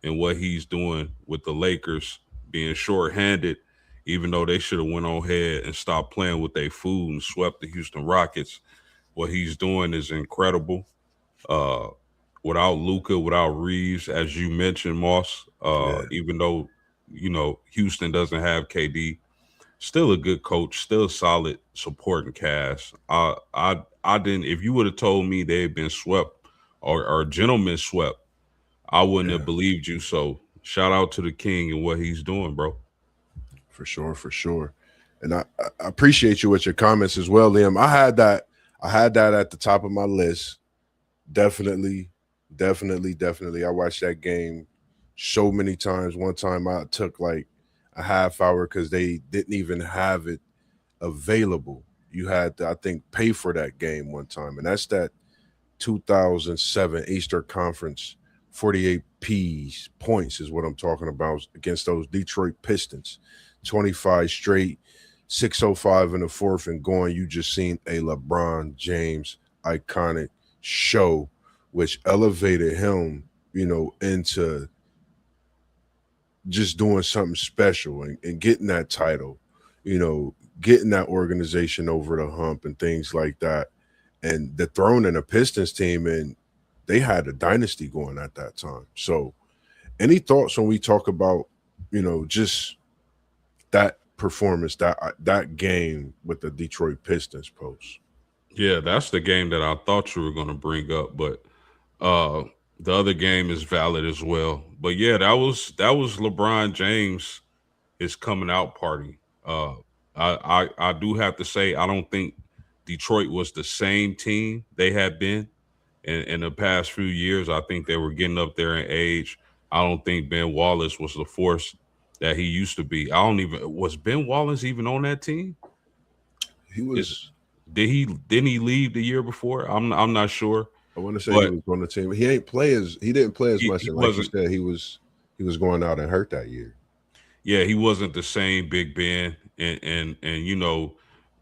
and what he's doing with the Lakers being shorthanded, even though they should have went on ahead and stopped playing with their food and swept the Houston Rockets. What he's doing is incredible. Uh, Without Luka, without Reeves, as you mentioned, Moss, Yeah. even though Houston doesn't have KD, Still a good coach, still a solid supporting cast. I didn't. If you would have told me they had been swept or gentlemen swept, I wouldn't Yeah, have believed you. So shout out to the king and what he's doing, bro. for sure, for sure. And I appreciate you with your comments as well, Liam. I had that at the top of my list. Definitely, definitely. I watched that game so many times. One time I took like a half hour because they didn't even have it available. You had to, I think, pay for that game one time, and that's that 2007 Eastern Conference 48 P's points is what I'm talking about against those Detroit Pistons. 25 straight, 605 in the fourth, and going. You just seen a LeBron James iconic show, which elevated him, into just doing something special and getting that title, getting that organization over the hump and things like that. And the throne in a Pistons team, and they had a dynasty going at that time. So, any thoughts when we talk about, just that performance, that game with the Detroit Pistons post? Yeah, that's the game that I thought you were going to bring up, but uh the other game is valid as well. But yeah, that was LeBron James, his coming out party. I do have to say I don't think Detroit was the same team they had been in the past few years. I think they were getting up there in age. I don't think Ben Wallace was the force that he used to be. I don't even was Ben Wallace even on that team? He Is was, didn't he leave the year before? I'm not sure, I want to say he but was on the team. He didn't play as much, he and like you wasn't. said, he was going out and hurt that year. Yeah, he wasn't the same Big Ben, and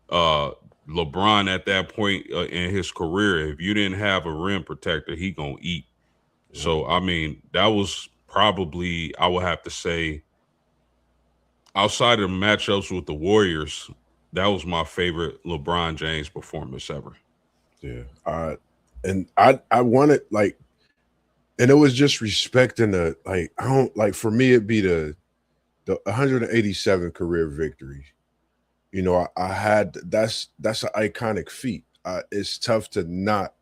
uh, LeBron at that point in his career, if you didn't have a rim protector, he gonna eat. Yep. So I mean, that was probably I would have to say outside of the matchups with the Warriors, that was my favorite LeBron James performance ever. Yeah. And I wanted like, and it was just respecting the like. I don't like for me it'd be the 187 career victory. I had that's an iconic feat. It's tough to not,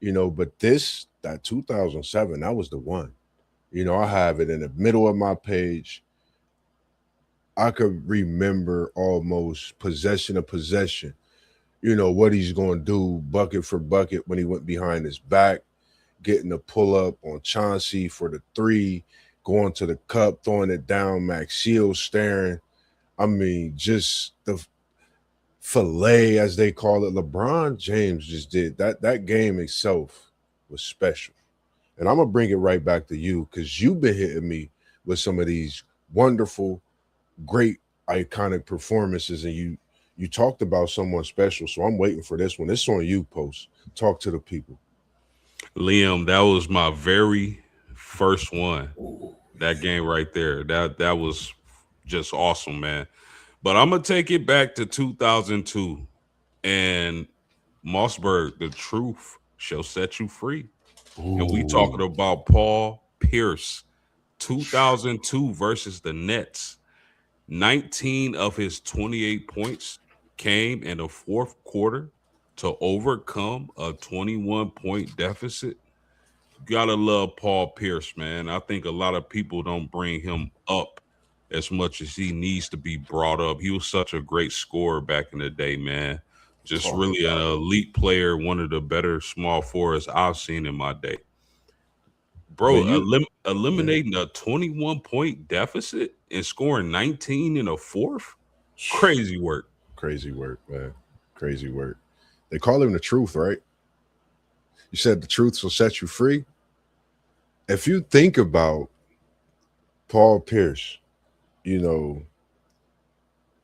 but that 2007 that was the one. I have it in the middle of my page. I could remember almost possession of possession. What he's going to do bucket for bucket when he went behind his back, getting a pull up on Chauncey for the three, going to the cup, throwing it down, Max Shields staring. I mean, just the fillet, as they call it. LeBron James just did that. That game itself was special. And I'm gonna bring it right back to you because you've been hitting me with some of these wonderful, great, iconic performances, and you talked about someone special. So I'm waiting for this one. It's on you, Post. Talk to the people. Liam, that was my very first one. Ooh, That game right there, that was just awesome, man. But I'm gonna take it back to 2002 and MossBurgh. The truth shall set you free. And we talking ooh. about Paul Pierce, 2002 versus the Nets. 19 of his 28 points came in the fourth quarter to overcome a 21-point deficit. Gotta love Paul Pierce, man. I think a lot of people don't bring him up as much as he needs to be brought up. He was such a great scorer back in the day, man. Just Talk really an about it. elite player, one of the better small forwards I've seen in my day. When Bro, you Yeah, eliminating a 21-point deficit and scoring 19 in a fourth? Crazy work. crazy work, man. Crazy work. They call him the truth, right? You said the truth will set you free. If you think about Paul Pierce, you know,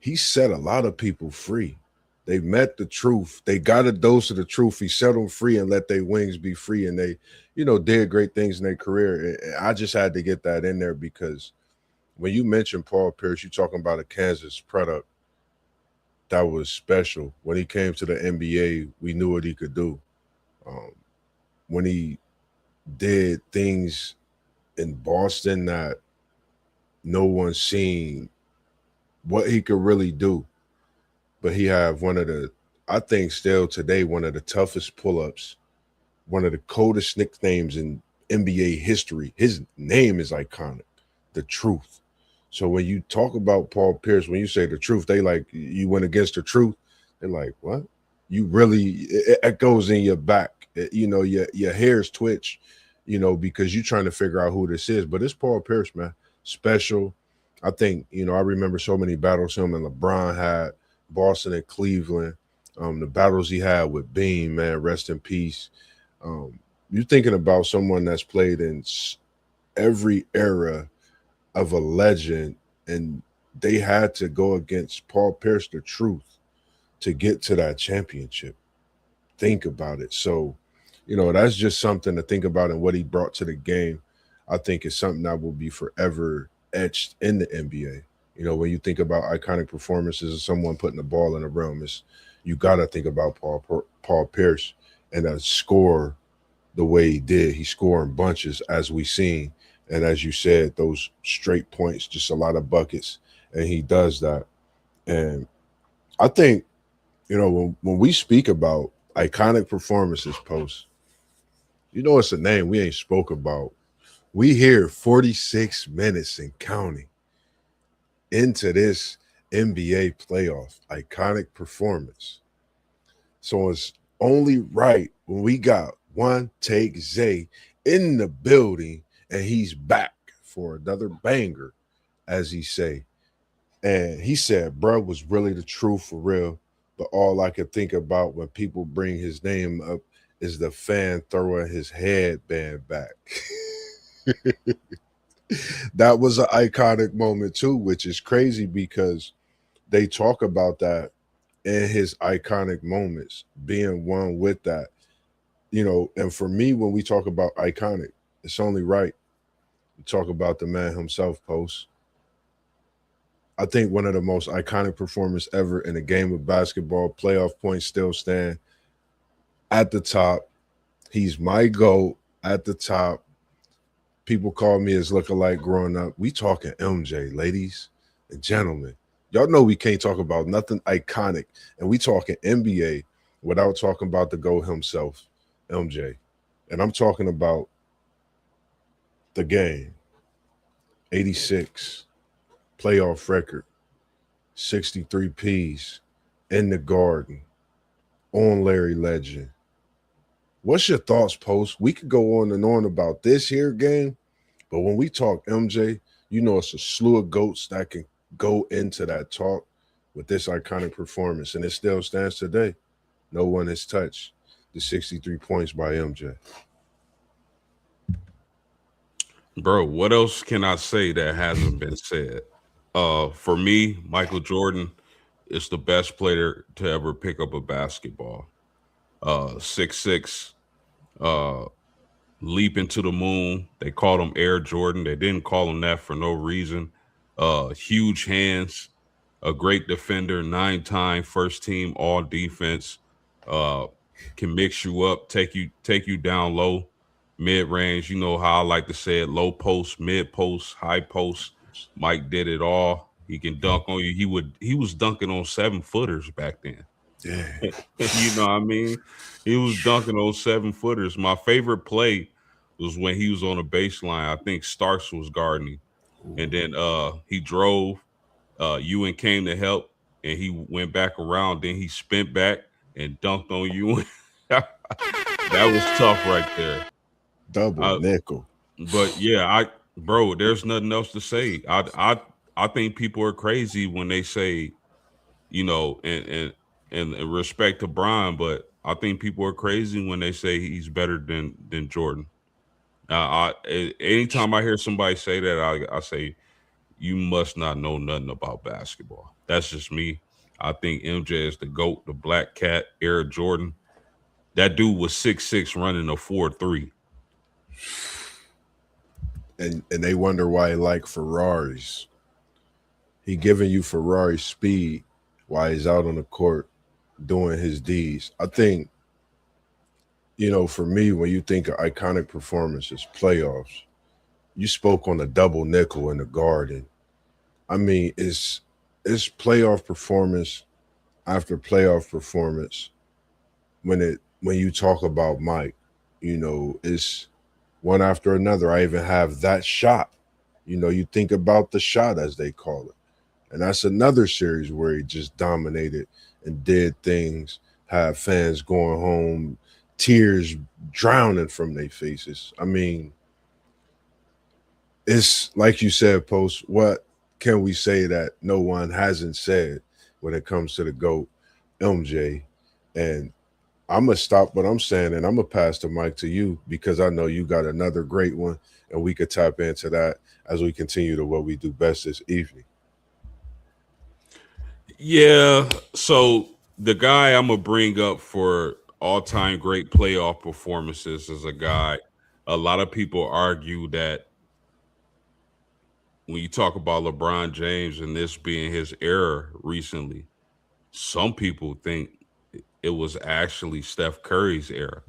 he set a lot of people free. They met the truth. They got a dose of the truth. He set them free and let their wings be free. And they, did great things in their career. I just had to get that in there because when you mentioned Paul Pierce, you're talking about a Kansas product that was special. When he came to the NBA, we knew what he could do. Um, when he did things in Boston that no one seen what he could really do. but he have one of the, I think still today, one of the toughest pull-ups, one of the coldest nicknames in NBA history. His name is iconic, the truth. So when you talk about Paul Pierce, when you say the truth, they like, you went against the truth. They're like, what? You really, it goes in your back. Your hairs twitch, because you're trying to figure out who this is. But it's Paul Pierce, man. Special. I think, I remember so many battles him and LeBron had, Boston and Cleveland. The battles he had with Bean, man, rest in peace. You're thinking about someone that's played in every era of a legend, and they had to go against Paul Pierce, the truth, to get to that championship. Think about it. So, that's just something to think about, and what he brought to the game, I think, is something that will be forever etched in the NBA. When you think about iconic performances of someone putting the ball in the rim, you got to think about Paul Pierce, and that score the way he did. He scored in bunches, as we seen. And as you said, those straight points, just a lot of buckets. And he does that. And I think, when we speak about iconic performances, Post, it's a name we ain't spoke about. We hear 46 minutes and counting into this NBA playoff iconic performance. So it's only right when we got One Take Zay in the building, and he's back for another banger, as he say. And he said, bro, was really the truth for real. But all I could think about when people bring his name up is the fan throwing his headband back. That was an iconic moment too, which is crazy because they talk about that in his iconic moments, being one with that. And for me, when we talk about iconic, it's only right we talk about the man himself, Post. I think one of the most iconic performers ever in a game of basketball. Playoff points still stand at the top. He's my GOAT at the top. People call me his lookalike growing up. We talking MJ, ladies and gentlemen. Y'all know we can't talk about nothing iconic, and we talking NBA without talking about the GOAT himself, MJ. And I'm talking about the game, 86, playoff record, 63 Ps, in the Garden, on Larry Legend. What's your thoughts, Post? We could go on and on about this here game, but when we talk MJ, it's a slew of GOATs that can go into that talk with this iconic performance, and it still stands today. No one has touched the 63 points by MJ. Bro, what else can I say that hasn't been said? For me, Michael Jordan is the best player to ever pick up a basketball. 6'6", leap into the moon. They called him Air Jordan. They didn't call him that for no reason. Huge hands, a great defender, 9-time first team all defense. Can mix you up, take you down low, mid range. You know how I like to say it: low post, mid post, high post. Mike did it all. He can dunk on you. He was dunking on 7-footers back then. Yeah. You know what I mean? He was dunking on 7-footers. My favorite play was when he was on the baseline. I think Starks was guarding him. And then he drove. Ewan came to help, and he went back around. Then he spent back and dunked on Ewan. That was tough right there. Double nickel. But yeah, bro, there's nothing else to say. I think people are crazy when they say, and in respect to Brian, but I think people are crazy when they say he's better than Jordan. Anytime I hear somebody say that, I say, you must not know nothing about basketball. That's just me. I think MJ is the GOAT, the black cat, Air Jordan. That dude was 6'6", running a 4.3. And they wonder why he like Ferraris. He giving you Ferrari speed while he's out on the court doing his deeds. I think, for me, when you think of iconic performances, playoffs, you spoke on the double nickel in the Garden. I mean, it's playoff performance after playoff performance, when you talk about Mike, it's one after another. I even have that shot. You think about the shot as they call it. And that's another series where he just dominated and did things, had fans going home, tears drowning from their faces. I mean, it's like you said, Post, what can we say that no one hasn't said when it comes to the GOAT, MJ? And I'm gonna stop what I'm saying and I'm gonna pass the mic to you because I know you got another great one and we could tap into that as we continue to what we do best this evening. Yeah. So the guy I'm gonna bring up for all-time great playoff performances is a guy. A lot of people argue that when you talk about LeBron James and this being his era recently, some people think it was actually Steph Curry's era.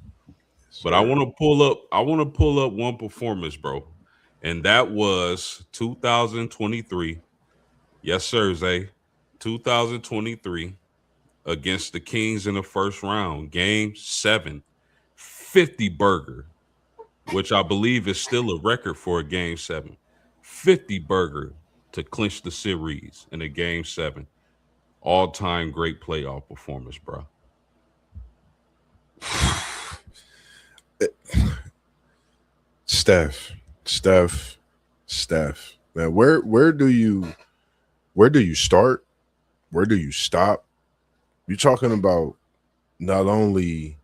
But I Sir. want to pull up. I want to pull up one performance, bro, and that was 2023. Yes, sir, Zay. 2023 against the Kings in the first round, Game 7, 50 burger, which I believe is still a record for a Game 7. 50 burger to clinch the series in a Game 7. All time great playoff performance, bro. Steph, Steph, Steph. Man, where do you start? Where do you stop? You're talking about not only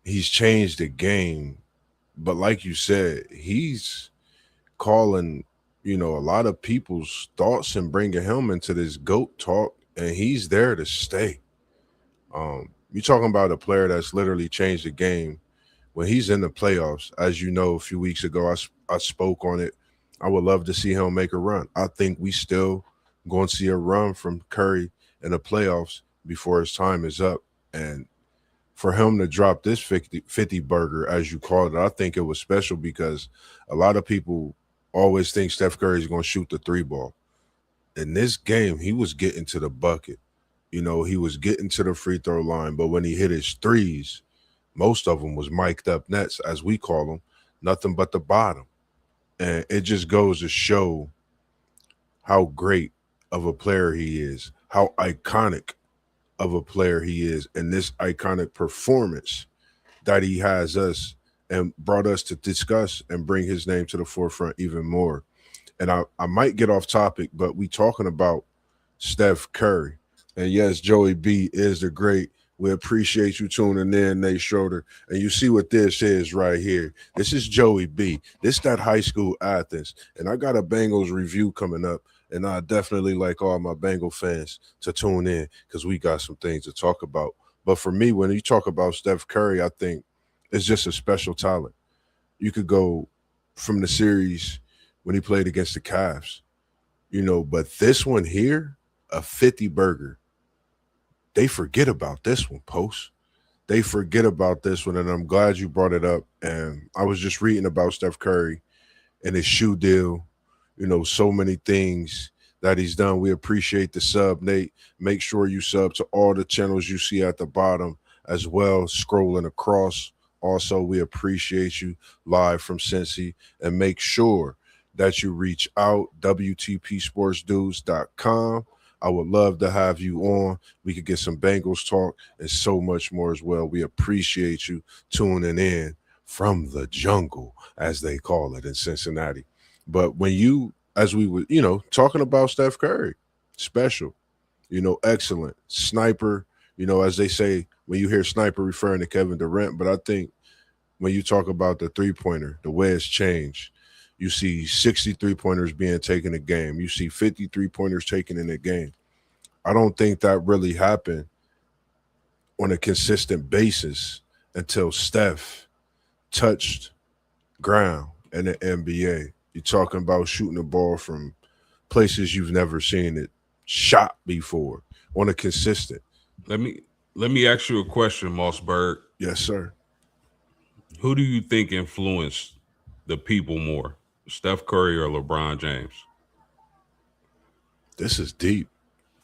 he's changed the game, but like you said, he's calling, a lot of people's thoughts and bringing him into this GOAT talk, and he's there to stay. You're talking about a player that's literally changed the game when he's in the playoffs. As you know, a few weeks ago, I spoke on it. I would love to see him make a run. I think we still going to see a run from Curry in the playoffs before his time is up. And for him to drop this 50 burger, as you called it, I think it was special because a lot of people always think Steph Curry is going to shoot the three ball. In this game, he was getting to the bucket. He was getting to the free throw line, but when he hit his threes, most of them was mic'd up nets, as we call them, nothing but the bottom. And it just goes to show how great of a player he is, how iconic of a player he is, and this iconic performance that he has us and brought us to discuss and bring his name to the forefront even more. And I might get off topic, but we talking about Steph Curry. And yes, Joey B is the great. We appreciate you tuning in, Nate Schroeder. And you see what this is right here. This is Joey B. This that high school Athens. And I got a Bengals review coming up. And I definitely like all my Bengal fans to tune in because we got some things to talk about. But for me, when you talk about Steph Curry, I think it's just a special talent. You could go from the series when he played against the Cavs, but this one here, a 50 burger, they forget about this one, Post. They forget about this one, and I'm glad you brought it up. And I was just reading about Steph Curry and his shoe deal, so many things that he's done. We appreciate the sub, Nate. Make sure you sub to all the channels you see at the bottom as well, scrolling across. Also, we appreciate you live from Cincy, and make sure that you reach out, WTPSportsDudes.com. I would love to have you on. We could get some Bengals talk and so much more as well. We appreciate you tuning in from the jungle, as they call it in Cincinnati. But when you, as we were, talking about Steph Curry, special, excellent sniper, as they say, when you hear sniper referring to Kevin Durant, but I think when you talk about the three-pointer, the way it's changed, you see 63 pointers being taken a game. You see 53 pointers taken in a game. I don't think that really happened on a consistent basis until Steph touched ground in the NBA. You're talking about shooting the ball from places you've never seen it shot before on a consistent. Let me let me ask you a question, MossBurgh. Yes, sir. Who do you think influenced the people more, Steph Curry or LeBron James? This is deep.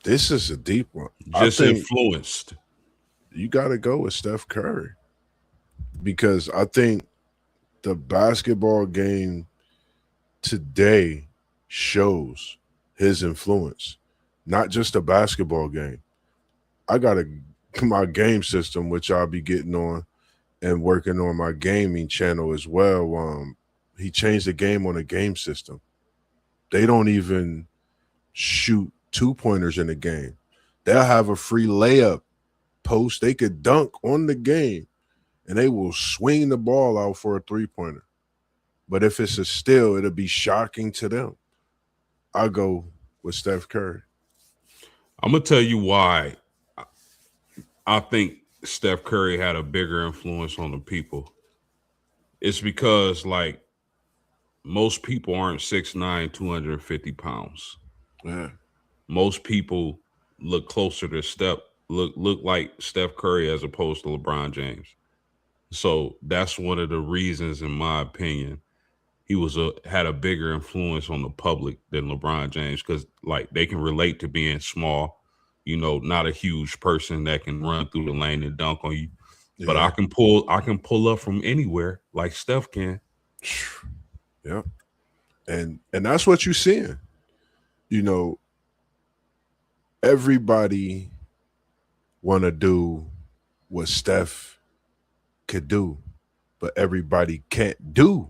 This is a deep one. Just I think influenced. you got to go with Steph Curry because I think the basketball game today shows his influence, not just a basketball game. I got my game system, which I'll be getting on and working on my gaming channel as well. He changed the game on the game system. They don't even shoot 2-pointers in the game. They'll have a free layup post. They could dunk on the game and they will swing the ball out for a 3-pointer. But if it's a steal, it'll be shocking to them. I'll go with Steph Curry. I'm gonna tell you why I think Steph Curry had a bigger influence on the people. It's because like most people aren't 6'9", 250 pounds. Yeah. Most people look closer to look like Steph Curry as opposed to LeBron James. So that's one of the reasons, in my opinion, he had a bigger influence on the public than LeBron James, because like they can relate to being small, not a huge person that can run through the lane and dunk on you. Yeah. But I can pull up from anywhere like Steph can. Yeah. And that's what you're seeing. Everybody want to do what Steph could do, but everybody can't do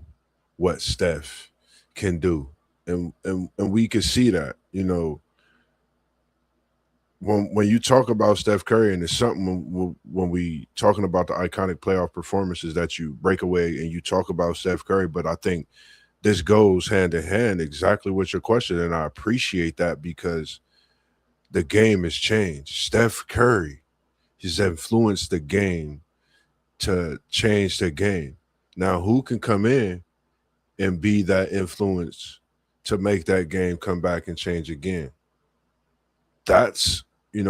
what Steph can do. And we can see that, when you talk about Steph Curry, and it's something when we talking about the iconic playoff performances that you break away and you talk about Steph Curry, but I think this goes hand in hand exactly with your question. And I appreciate that because the game has changed. Steph Curry has influenced the game to change the game. Now, who can come in and be that influence to make that game come back and change again? That's,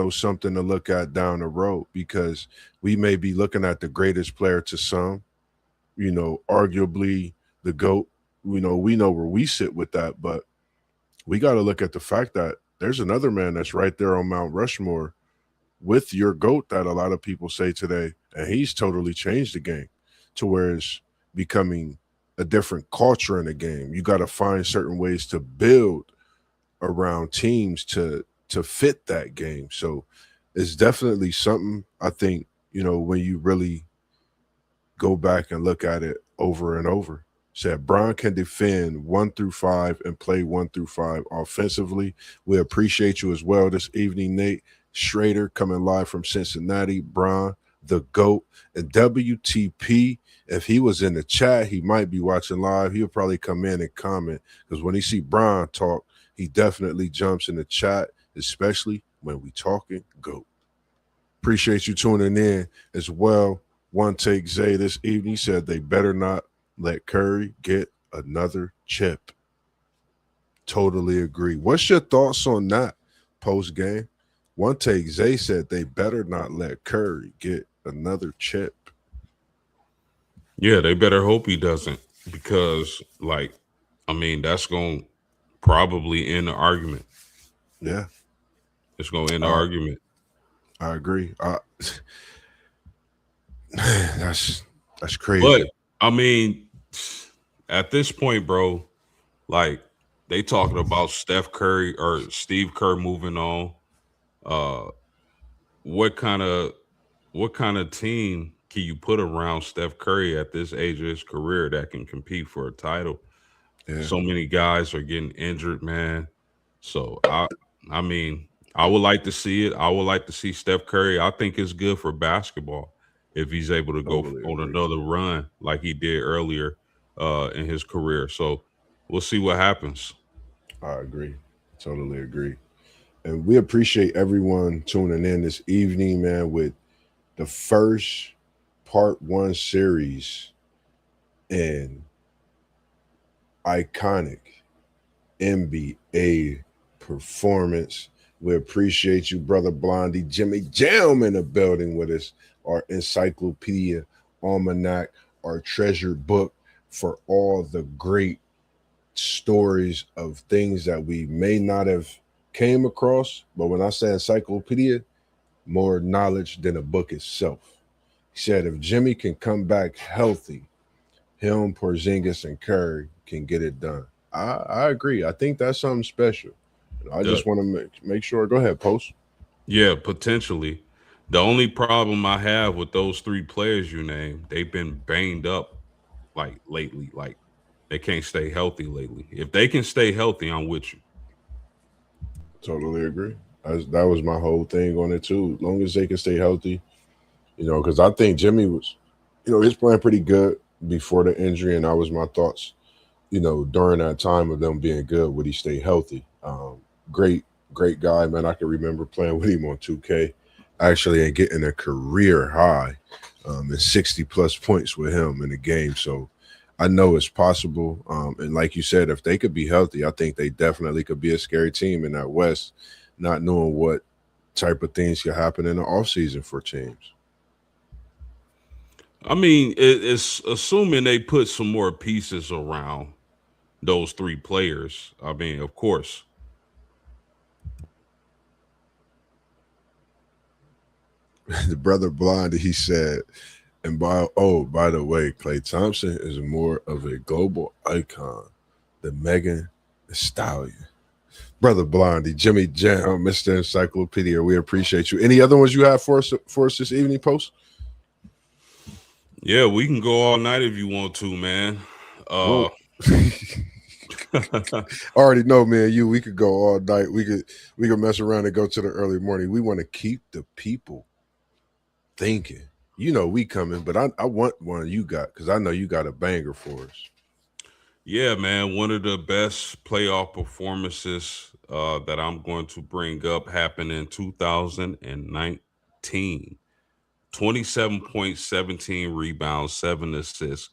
something to look at down the road, because we may be looking at the greatest player to some, arguably the GOAT. We know where we sit with that, but we got to look at the fact that there's another man that's right there on Mount Rushmore with your GOAT that a lot of people say today, and he's totally changed the game to where it's becoming a different culture in the game. You got to find certain ways to build around teams to fit that game. So it's definitely something, I think, when you really go back and look at it over and over. Said Bron can defend 1 through 5 and play 1 through 5 offensively. We appreciate you as well this evening, Nate Schrader, coming live from Cincinnati. Bron, the GOAT, and WTP. If he was in the chat, he might be watching live. He'll probably come in and comment, because when he see Bron talk, he definitely jumps in the chat, especially when we talking GOAT. Appreciate you tuning in as well. One Take Zay this evening said they better not let Curry get another chip. Totally agree. What's your thoughts on that post game? One Take Zay said they better not let Curry get another chip. Yeah, they better hope he doesn't, because that's going to probably end the argument. Yeah. It's going to end the argument. I agree. That's crazy. But at this point, bro, they talking about Steph Curry or Steve Kerr moving on. What kind of team can you put around Steph Curry at this age of his career that can compete for a title? Yeah. So many guys are getting injured, man. So I would like to see it. I would like to see Steph Curry. I think it's good for basketball if he's able to go on another run like he did earlier in his career. So we'll see what happens. I agree. Totally agree. And we appreciate everyone tuning in this evening, man, with the first part 1 series and iconic NBA performance. We appreciate you, Brother Blondie. Jimmy Jam in the building with us. Our encyclopedia, almanac, our treasure book for all the great stories of things that we may not have came across, but when I say encyclopedia, more knowledge than a book itself. He said if Jimmy can come back healthy, him, Porzingis, and Curry can get it done. I agree. I think that's something special. I The, just want to make sure. Go ahead, Post. yeah, potentially. The only problem I have with those three players you named, they've been banged up like lately. Like they can't stay healthy lately. If they can stay healthy, I'm with you. Totally agree. That was my whole thing on it too. As long as they can stay healthy, because I think Jimmy was, he's playing pretty good before the injury, and that was my thoughts. During that time of them being good, would he stay healthy? Great, great guy, man. I can remember playing with him on 2K, actually, and getting a career high and 60 plus points with him in the game. So I know it's possible. And like you said, if they could be healthy, I think they definitely could be a scary team in that West, not knowing what type of things could happen in the offseason for teams. I mean, it's assuming they put some more pieces around those three players. I mean, of course. The brother Blondie, he said, and by the way, Klay Thompson is more of a global icon than Megan Thee Stallion. Brother Blondie, Jimmy Jam, Mr. Encyclopedia, we appreciate you. Any other ones you have for us this evening, Post? Yeah, we can go all night if you want to, man. I already know, man. We could go all night. We could mess around and go to the early morning. We want to keep the people thinking. We coming, but I want one you got because I know you got a banger for us. Yeah, man. One of the best playoff performances that I'm going to bring up happened in 2019. 27 points, 17 rebounds, 7 assists.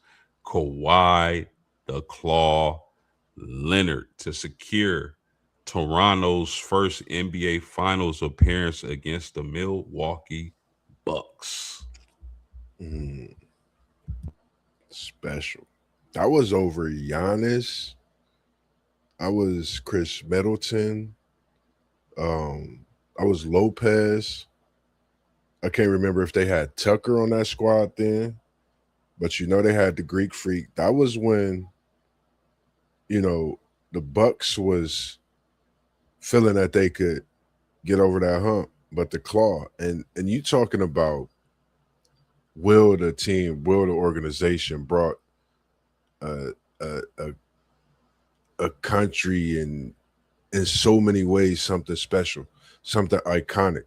Kawhi the Claw Leonard to secure Toronto's first NBA Finals appearance against the Milwaukee Bucks. Special. I was over Giannis. I was Chris Middleton. I was Lopez. I can't remember if they had Tucker on that squad then, but they had the Greek Freak. That was when, the Bucks was feeling that they could get over that hump, but the Claw and you talking about will the organization brought a country and in so many ways something special, something iconic.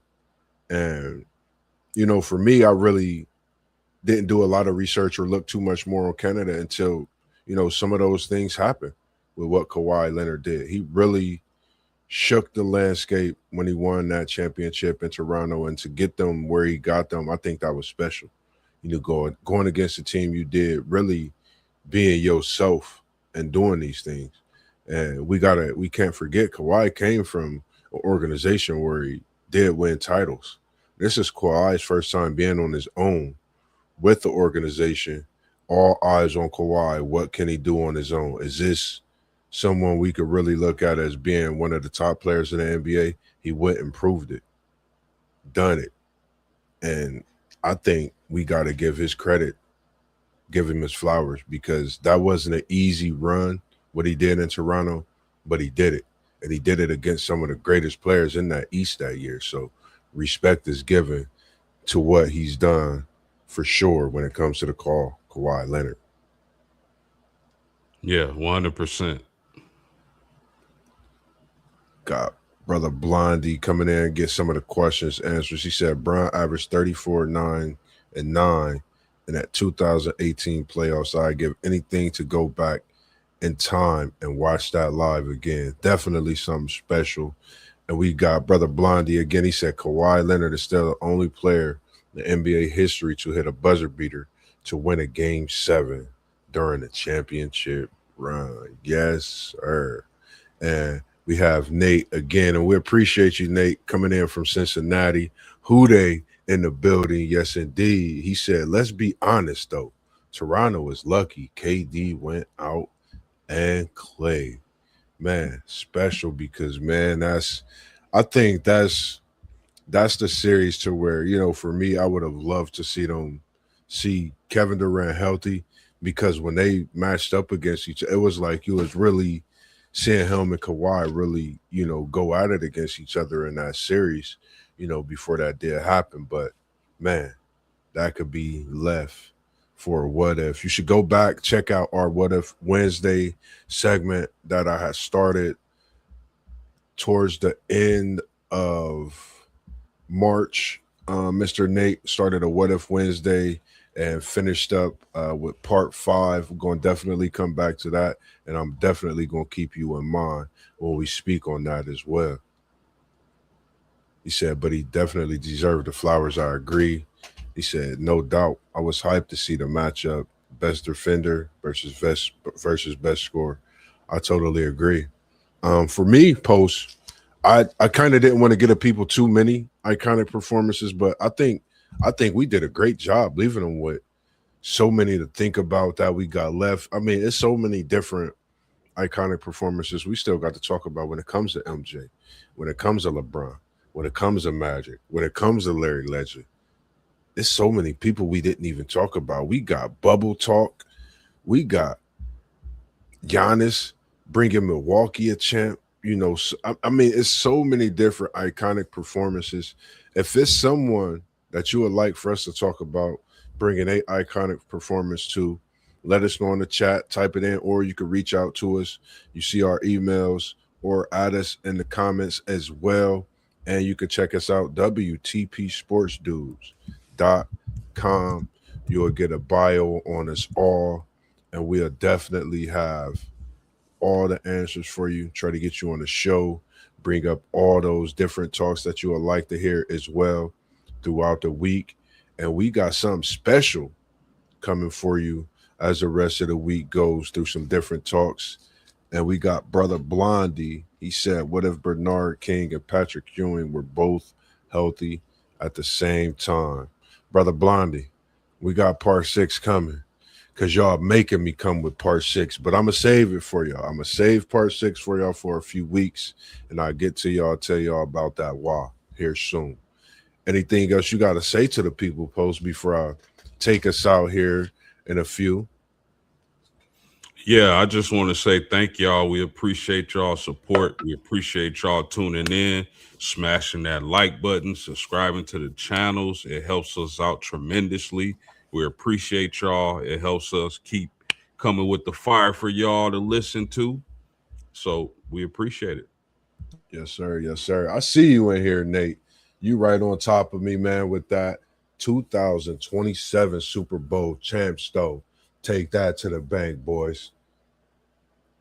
And for me, I really didn't do a lot of research or look too much more on Canada until some of those things happened with what Kawhi Leonard did. He really shook the landscape when he won that championship in Toronto, and to get them where he got them, I think that was special. Going against the team you did, really being yourself and doing these things. And we can't forget Kawhi came from an organization where he did win titles. This is Kawhi's first time being on his own with the organization. All eyes on Kawhi. What can he do on his own? Is this someone we could really look at as being one of the top players in the NBA? He went and proved it, done it. And I think we got to give his credit, give him his flowers, because that wasn't an easy run, what he did in Toronto, but he did it. And he did it against some of the greatest players in that East that year. So respect is given to what he's done for sure when it comes to the call, Kawhi Leonard. Yeah, 100%. Got brother Blondie coming in and get some of the questions answered. She said Brown averaged 34, 9, and 9 in that 2018 playoffs. I'd give anything to go back in time and watch that live again. Definitely something special. And we got brother Blondie again. He said Kawhi Leonard is still the only player in NBA history to hit a buzzer beater to win a game 7 during the championship run. Yes, sir. And we have Nate again, and we appreciate you, Nate, coming in from Cincinnati. Who they in the building? Yes, indeed. He said, let's be honest, though. Toronto is lucky KD went out and Clay. Man, special because man, I think that's the series to where, for me, I would have loved to see Kevin Durant healthy because when they matched up against each other, it was like you was really seeing him and Kawhi really, go at it against each other in that series, before that did happen. But man, that could be left for a what if. You should go back, check out our What If Wednesday segment that I had started towards the end of March. Mr. Nate started a What If Wednesday and finished up with part 5. We're going to definitely come back to that, and I'm definitely going to keep you in mind when we speak on that as well. He said, but he definitely deserved the flowers. I agree. He said, no doubt. I was hyped to see the matchup, best defender versus best scorer. I totally agree. For me, Post, I kind of didn't want to get at people too many iconic performances, but I think we did a great job leaving them with so many to think about that we got left. I mean, it's so many different iconic performances we still got to talk about when it comes to MJ, when it comes to LeBron, when it comes to Magic, when it comes to Larry Legend. It's so many people we didn't even talk about. We got Bubble Talk. We got Giannis bringing Milwaukee a champ. I mean, it's so many different iconic performances. If it's someone that you would like for us to talk about bringing a iconic performance to, let us know in the chat, type it in, or you can reach out to us. You see our emails or add us in the comments as well. And you can check us out, WTPSportsDudes.com. You'll get a bio on us all, and we'll definitely have all the answers for you, try to get you on the show, bring up all those different talks that you would like to hear as well throughout the week. And we got something special coming for you as the rest of the week goes through some different talks. And we got Brother Blondie. He said, what if Bernard King and Patrick Ewing were both healthy at the same time? Brother Blondie, we got part 6 coming, because y'all making me come with part 6, but I'm going to save it for y'all. I'm going to save part 6 for y'all for a few weeks, and I'll get to y'all, tell y'all about that why here soon. Anything else you got to say to the people, Post, before I take us out here in a few? Yeah, I just want to say thank y'all. We appreciate y'all support. We appreciate y'all tuning in, smashing that like button, subscribing to the channels. It helps us out tremendously. We appreciate y'all. It helps us keep coming with the fire for y'all to listen to. So we appreciate it. Yes, sir. Yes, sir. I see you in here, Nate. You right on top of me, man, with that 2027 Super Bowl champs, though. Take that to the bank, boys.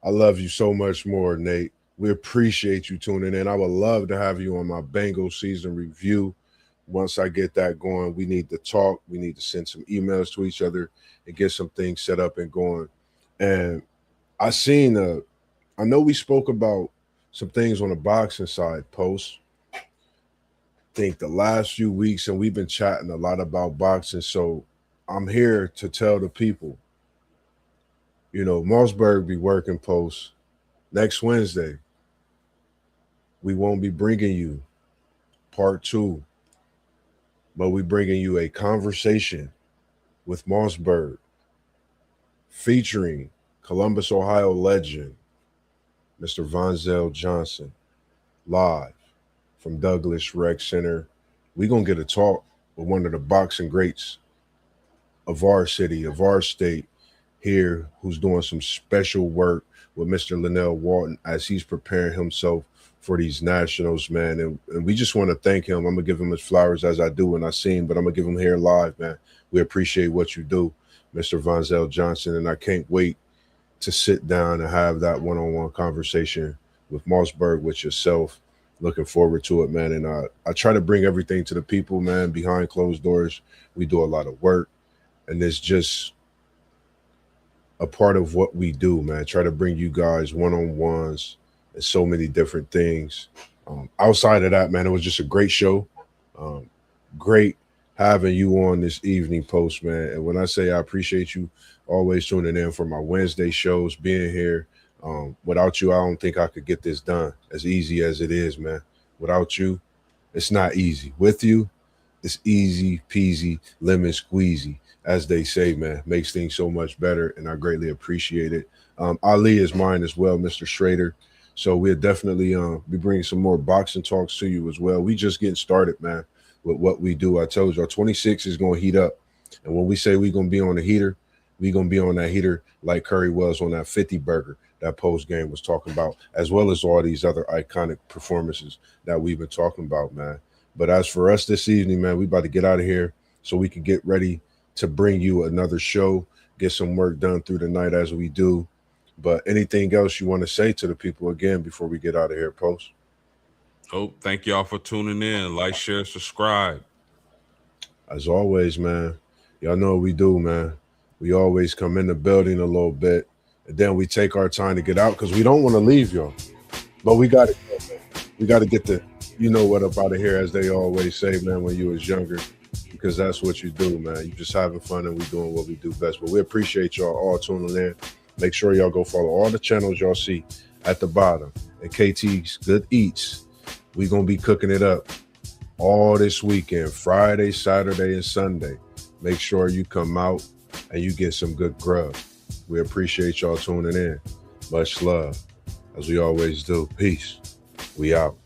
I love you so much more, Nate. We appreciate you tuning in. I would love to have you on my Bengals season review. Once I get that going, we need to talk. We need to send some emails to each other and get some things set up and going. And I know we spoke about some things on the boxing side, Post. I think the last few weeks, and we've been chatting a lot about boxing. So I'm here to tell the people, MossBurgh be working, Post. Next Wednesday, we won't be bringing you part 2, but we bringing you a conversation with MossBurgh featuring Columbus, Ohio legend, Mr. Vonzell Johnson, live from Douglas Rec Center. We're going to get a talk with one of the boxing greats of our city, of our state here, who's doing some special work with Mr. Linnell Walton as he's preparing himself for these nationals, man. And we just want to thank him. I'm going to give him his flowers as I do when I see him, but I'm going to give him here live, man. We appreciate what you do, Mr. Vonzell Johnson, and I can't wait to sit down and have that one-on-one conversation with MossBurgh, with yourself. Looking forward to it, man. And I try to bring everything to the people, man, behind closed doors. We do a lot of work, and it's just a part of what we do, man. Try to bring you guys one-on-ones and so many different things. Outside of that, man, it was just a great show. Great having you on this evening, Post, man. And when I say I appreciate you always tuning in for my Wednesday shows, being here, Without you, I don't think I could get this done as easy as it is, man. Without you, it's not easy. With you, it's easy peasy, lemon squeezy, as they say, man. Makes things so much better, and I greatly appreciate it. Ali is mine as well, Mr. Schrader. So we'll definitely be bringing some more boxing talks to you as well. We just getting started, man, with what we do. I told y'all 26 is going to heat up. And when we say we're going to be on the heater, we're going to be on that heater like Curry was on that 50 burger that post game was talking about, as well as all these other iconic performances that we've been talking about, man. But as for us this evening, man, we about to get out of here so we can get ready to bring you another show, get some work done through the night as we do. But anything else you want to say to the people again before we get out of here, Post? Oh, thank y'all for tuning in. Like, share, subscribe. As always, man, y'all know what we do, man. We always come in the building a little bit, and then we take our time to get out because we don't want to leave y'all. But we got to go, man. We got to get the, you know what, up out of here, as they always say, man, when you was younger, because that's what you do, man. You just having fun and we doing what we do best. But we appreciate y'all all tuning in. Make sure y'all go follow all the channels y'all see at the bottom. And KT's Good Eats, we going to be cooking it up all this weekend, Friday, Saturday, and Sunday. Make sure you come out and you get some good grub. We appreciate y'all tuning in. Much love, as we always do. Peace. We out.